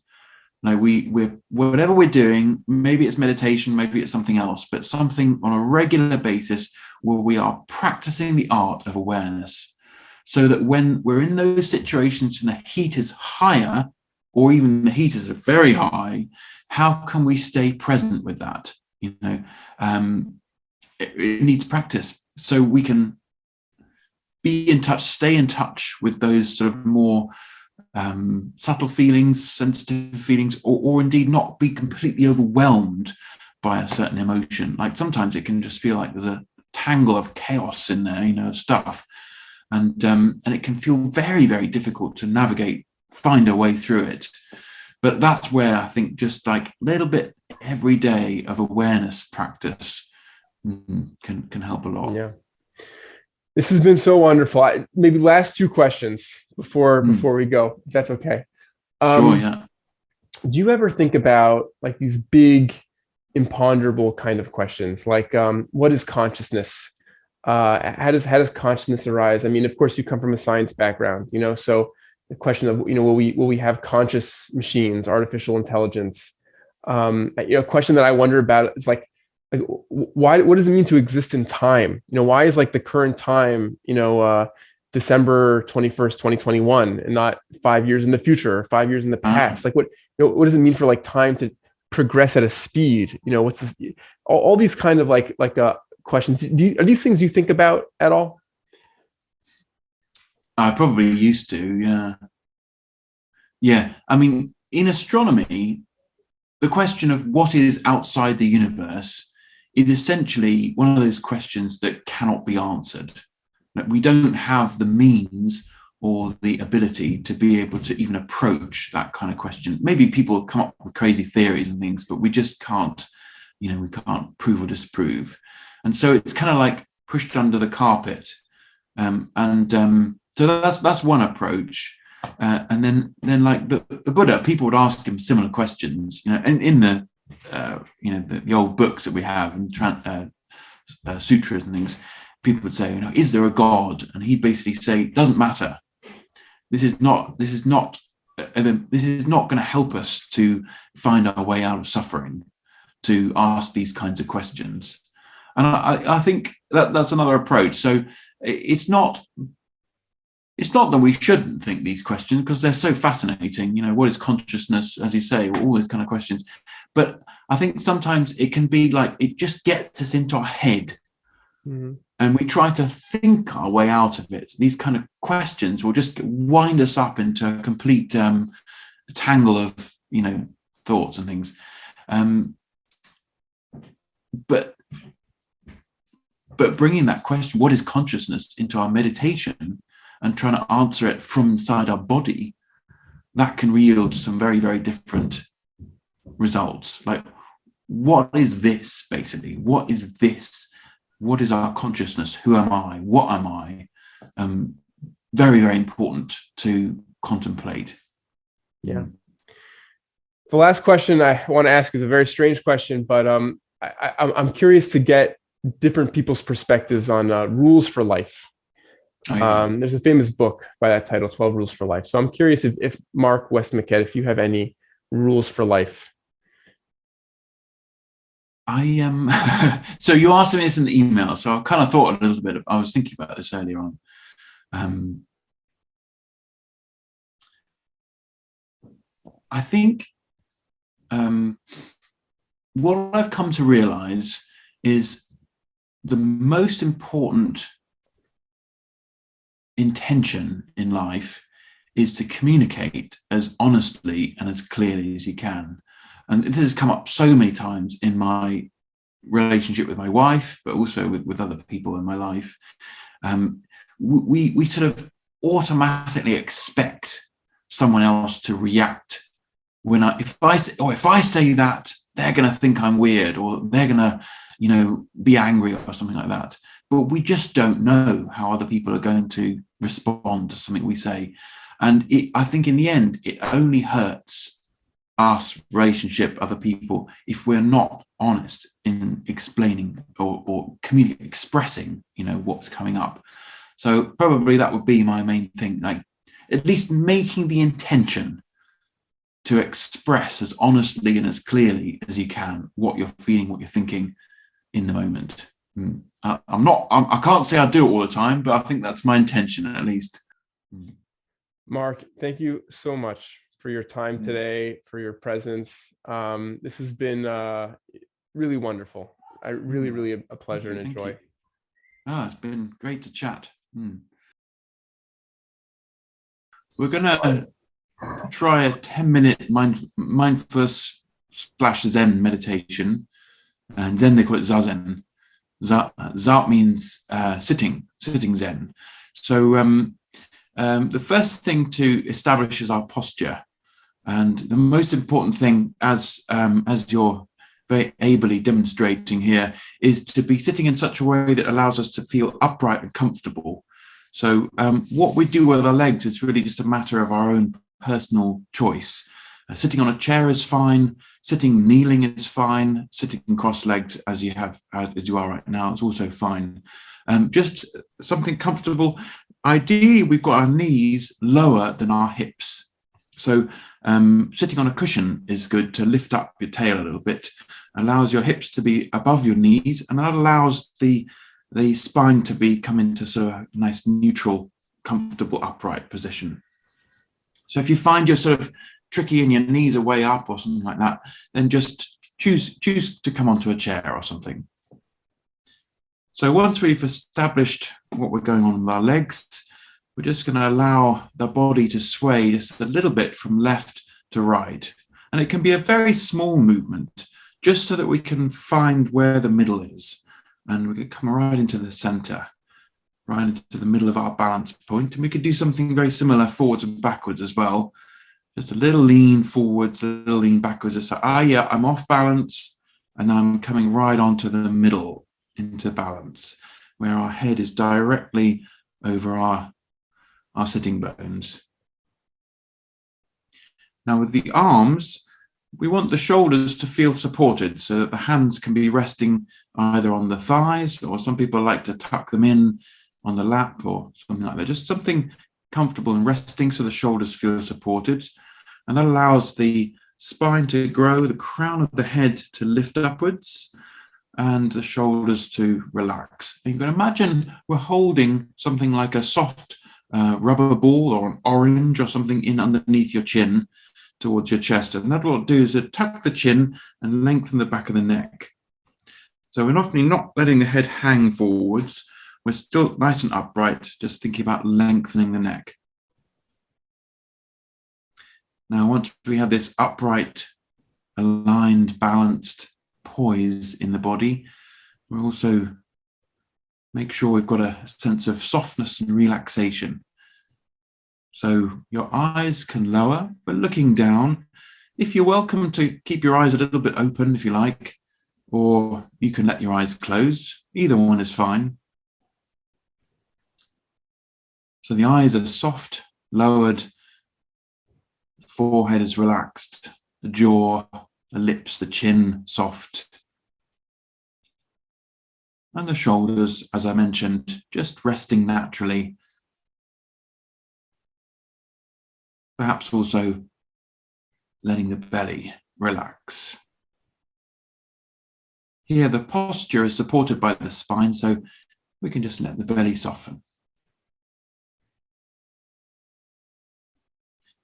Now we're whatever we're doing, maybe it's meditation, maybe it's something else, but something on a regular basis where we are practicing the art of awareness, so that when we're in those situations and the heat is higher, or even the heat is very high, how can we stay present with that? It needs practice, so we can be in touch, stay in touch with those sort of more subtle feelings, sensitive feelings, or indeed not be completely overwhelmed by a certain emotion. Like sometimes it can just feel like there's a tangle of chaos in there, stuff, and it can feel very, very difficult to navigate, find a way through it. But that's where I think just like a little bit every day of awareness practice can help a lot. Yeah. This has been so wonderful. Maybe last two questions before we go, if that's okay. Sure, yeah. Do you ever think about like these big, imponderable kind of questions, like what is consciousness? How does consciousness arise? I mean, of course, you come from a science background, so the question of will we have conscious machines, artificial intelligence? A question that I wonder about is like why, what does it mean to exist in time? Why is like the current time, December 21st, 2021, and not 5 years in the future or 5 years in the past? Like what does it mean for like time to progress at a speed? What's this? All these kind of like questions. Are these things you think about at all? I probably used to, yeah. Yeah, I mean, in astronomy, the question of what is outside the universe is essentially one of those questions that cannot be answered. We don't have the means or the ability to be able to even approach that kind of question. Maybe people come up with crazy theories and things, but we just can't, we can't prove or disprove. And so it's kind of like pushed under the carpet. So that's one approach. And then like the Buddha, people would ask him similar questions, and in the the old books that we have and sutras and things, people would say, is there a God? And he'd basically say, it doesn't matter. This is not going to help us to find our way out of suffering, to ask these kinds of questions. And I think that's another approach. So it's not that we shouldn't think these questions, because they're so fascinating. What is consciousness, as you say, all these kind of questions. But I think sometimes it can be like it just gets us into our head, and we try to think our way out of it. These kind of questions will just wind us up into a complete tangle of thoughts and things. But bringing that question, what is consciousness, into our meditation and trying to answer it from inside our body, that can yield some very, very different results. Like, what is this, basically? What is this? What is our consciousness? Who am I? What am I? Very, very important to contemplate. Yeah. The last question I want to ask is a very strange question, but I'm curious to get different people's perspectives on rules for life. Oh, yeah. There's a famous book by that title, 12 Rules for Life. So I'm curious if Mark Westmoquette, if you have any rules for life. I am. So you asked me this in the email, so I kind of thought a little bit. I was thinking about this earlier on. I think what I've come to realize is the most important intention in life is to communicate as honestly and as clearly as you can. And this has come up so many times in my relationship with my wife, but also with other people in my life. We sort of automatically expect someone else to react when if I say that, they're going to think I'm weird, or they're going to, be angry or something like that. But we just don't know how other people are going to respond to something we say. And I think in the end, it only hurts us, relationship, other people, if we're not honest in explaining or expressing, what's coming up. So probably that would be my main thing, like at least making the intention to express as honestly and as clearly as you can what you're feeling, what you're thinking in the moment. I can't say I do it all the time, but I think that's my intention at least. Mark, thank you so much for your time today, for your presence. This has been really wonderful. Really a pleasure and a joy. It's been great to chat. We're going to try a 10-minute mindfulness / Zen meditation. And Zen, they call it Zazen. Za means sitting Zen. So the first thing to establish is our posture. And the most important thing, as you're very ably demonstrating here, is to be sitting in such a way that allows us to feel upright and comfortable. So what we do with our legs is really just a matter of our own personal choice. Sitting on a chair is fine. Sitting kneeling is fine. Sitting cross-legged as you are right now is also fine. Just something comfortable. Ideally, we've got our knees lower than our hips. So sitting on a cushion is good to lift up your tail a little bit, allows your hips to be above your knees, and that allows the spine to come into sort of a nice neutral, comfortable, upright position. So if you find you're sort of tricky and your knees are way up or something like that, then just choose to come onto a chair or something. So once we've established what we're going on with our legs, we're just going to allow the body to sway just a little bit from left to right. And it can be a very small movement, just so that we can find where the middle is. And we can come right into the center, right into the middle of our balance point. And we could do something very similar forwards and backwards as well. Just a little lean forwards, a little lean backwards. Just I'm off balance. And then I'm coming right onto the middle into balance, where our head is directly over our sitting bones. Now with the arms, we want the shoulders to feel supported so that the hands can be resting either on the thighs, or some people like to tuck them in on the lap or something like that. Just something comfortable and resting so the shoulders feel supported. And that allows the spine to grow, the crown of the head to lift upwards, and the shoulders to relax. And you can imagine we're holding something like a soft rubber ball or an orange or something in underneath your chin towards your chest. And that will do is tuck the chin and lengthen the back of the neck. So we're often not letting the head hang forwards. We're still nice and upright, just thinking about lengthening the neck. Now, once we have this upright, aligned, balanced poise in the body, we also make sure we've got a sense of softness and relaxation. So your eyes can lower, but looking down. If you're welcome to keep your eyes a little bit open if you like, or you can let your eyes close. Either one is fine. So the eyes are soft, lowered, the forehead is relaxed, the jaw, the lips, the chin soft. And the shoulders, as I mentioned, just resting naturally. Perhaps also letting the belly relax. Here, the posture is supported by the spine, so we can just let the belly soften.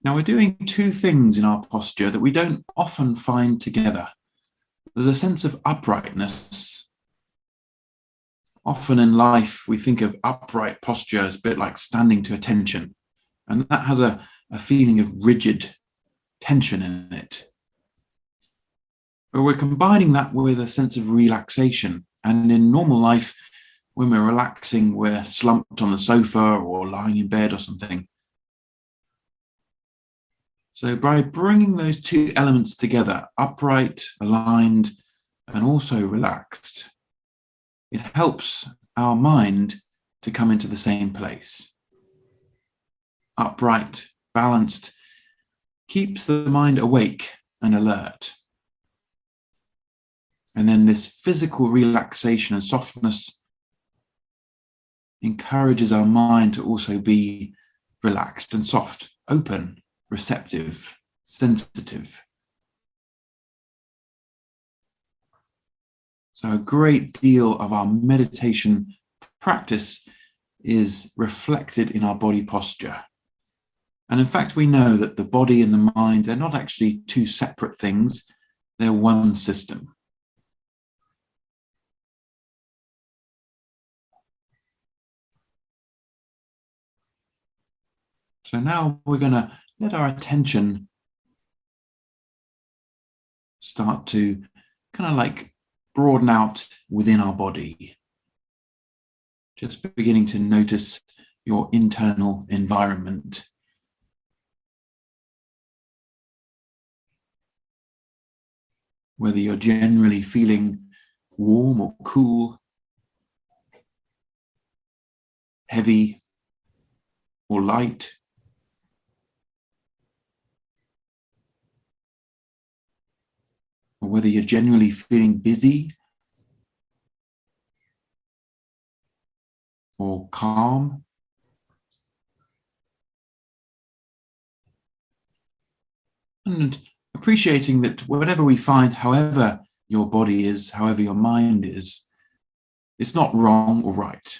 Now, we're doing two things in our posture that we don't often find together. There's a sense of uprightness. Often in life, we think of upright posture as a bit like standing to attention, and that has a feeling of rigid tension in it. But we're combining that with a sense of relaxation. And in normal life, when we're relaxing, we're slumped on the sofa or lying in bed or something. So by bringing those two elements together, upright, aligned, and also relaxed, it helps our mind to come into the same place. Upright, balanced, keeps the mind awake and alert. And then this physical relaxation and softness encourages our mind to also be relaxed and soft, open, receptive, sensitive. So a great deal of our meditation practice is reflected in our body posture. And in fact, we know that the body and the mind, they're not actually two separate things, they're one system. So now we're going to let our attention start to kind of like broaden out within our body. Just beginning to notice your internal environment. Whether you're generally feeling warm or cool, heavy or light. Or whether you're generally feeling busy or calm. And appreciating that whatever we find, however your body is, however your mind is, it's not wrong or right.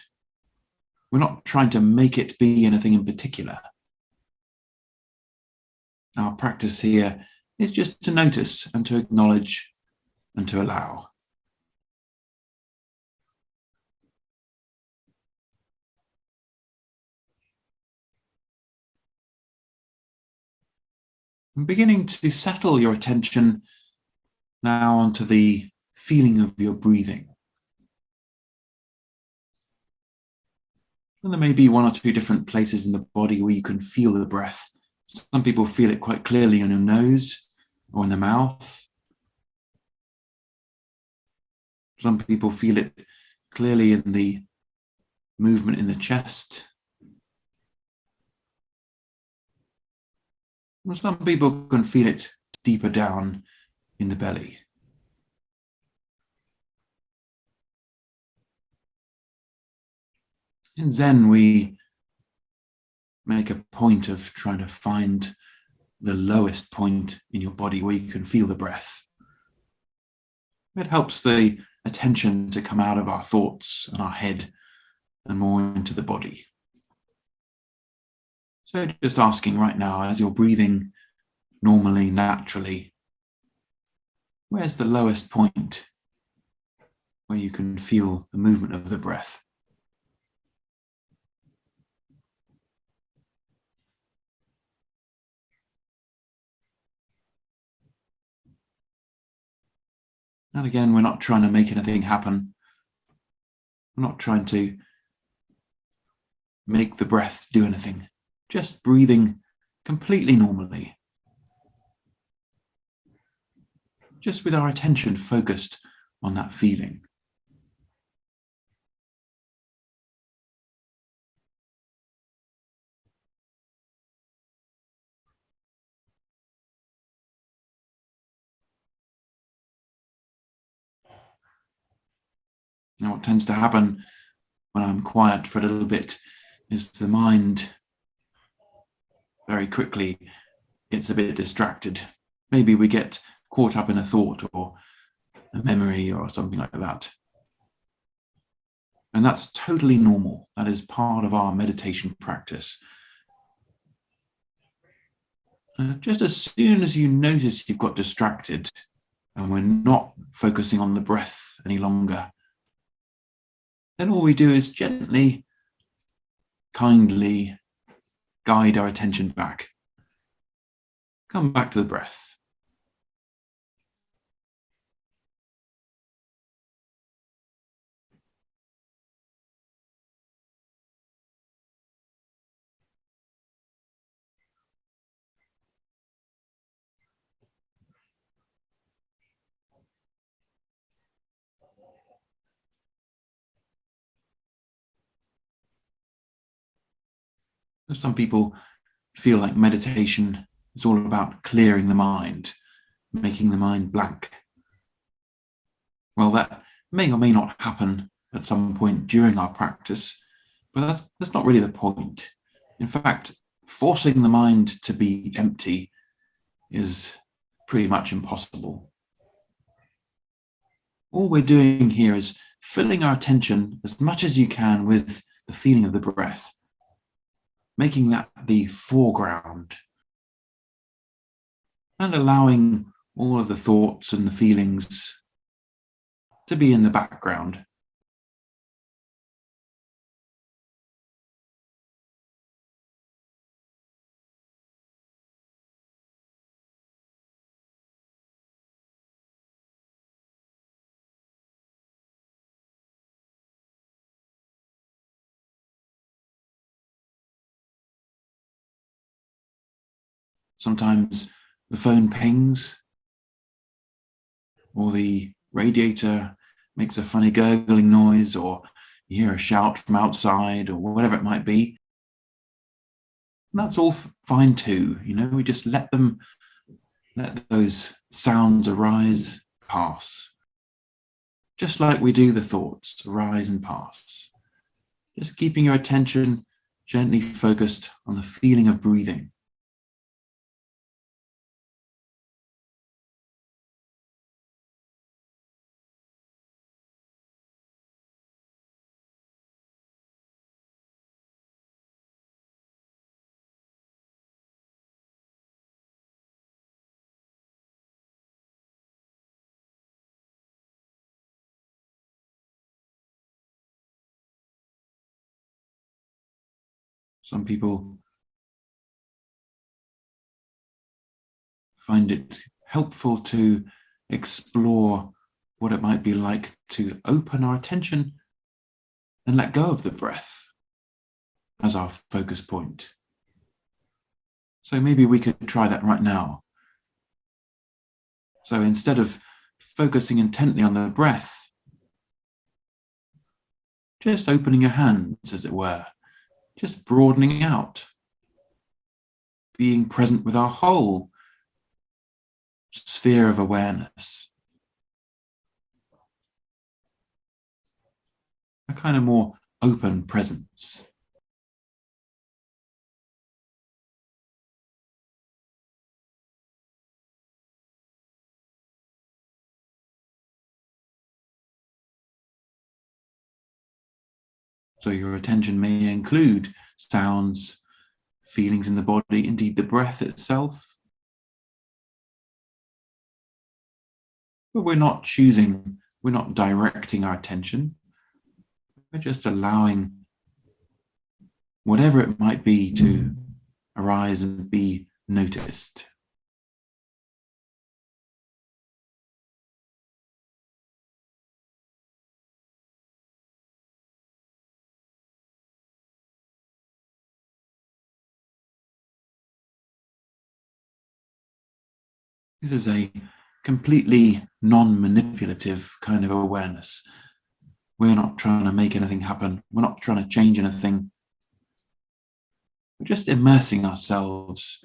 We're not trying to make it be anything in particular. Our practice here is just to notice and to acknowledge and to allow. And beginning to settle your attention now onto the feeling of your breathing. And there may be one or two different places in the body where you can feel the breath. Some people feel it quite clearly on your nose or in the mouth. Some people feel it clearly in the movement in the chest. And some people can feel it deeper down in the belly. In Zen, we make a point of trying to find the lowest point in your body where you can feel the breath. It helps the attention to come out of our thoughts and our head and more into the body. So just asking right now, as you're breathing normally, naturally, where's the lowest point where you can feel the movement of the breath? And again, we're not trying to make anything happen. We're not trying to make the breath do anything. Just breathing completely normally. Just with our attention focused on that feeling. Now, what tends to happen when I'm quiet for a little bit is the mind very quickly gets a bit distracted. Maybe we get caught up in a thought or a memory or something like that. And that's totally normal. That is part of our meditation practice. Just as soon as you notice you've got distracted and we're not focusing on the breath any longer, then all we do is gently, kindly guide our attention back. Come back to the breath. Some people feel like meditation is all about clearing the mind, making the mind blank. Well, that may or may not happen at some point during our practice, but that's not really the point. In fact, forcing the mind to be empty is pretty much impossible. All we're doing here is filling our attention as much as you can with the feeling of the breath, making that the foreground, and allowing all of the thoughts and the feelings to be in the background. Sometimes the phone pings, or the radiator makes a funny gurgling noise, or you hear a shout from outside, or whatever it might be. And that's all fine too. We just let those sounds arise, pass. Just like we do the thoughts, arise and pass. Just keeping your attention gently focused on the feeling of breathing. Some people find it helpful to explore what it might be like to open our attention and let go of the breath as our focus point. So maybe we could try that right now. So instead of focusing intently on the breath, just opening your hands, as it were, just broadening out, being present with our whole sphere of awareness. A kind of more open presence. So your attention may include sounds, feelings in the body, indeed the breath itself. But we're not choosing, we're not directing our attention. We're just allowing whatever it might be to arise and be noticed. This is a completely non-manipulative kind of awareness. We're not trying to make anything happen. We're not trying to change anything. We're just immersing ourselves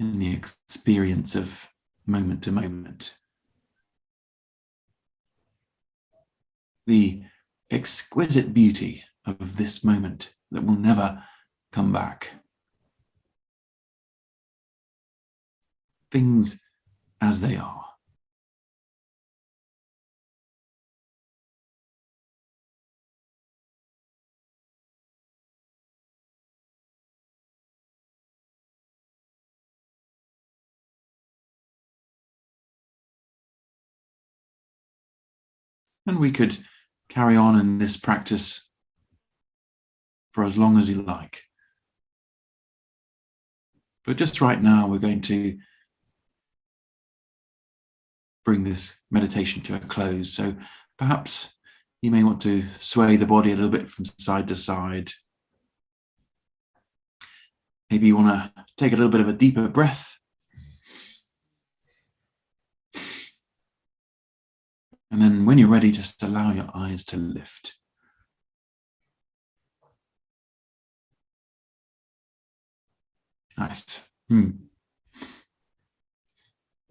in the experience of moment to moment. The exquisite beauty of this moment that will never come back. Things as they are. And we could carry on in this practice for as long as you like. But just right now, we're going to bring this meditation to a close. So perhaps you may want to sway the body a little bit from side to side. Maybe you want to take a little bit of a deeper breath. And then when you're ready, just allow your eyes to lift. Nice.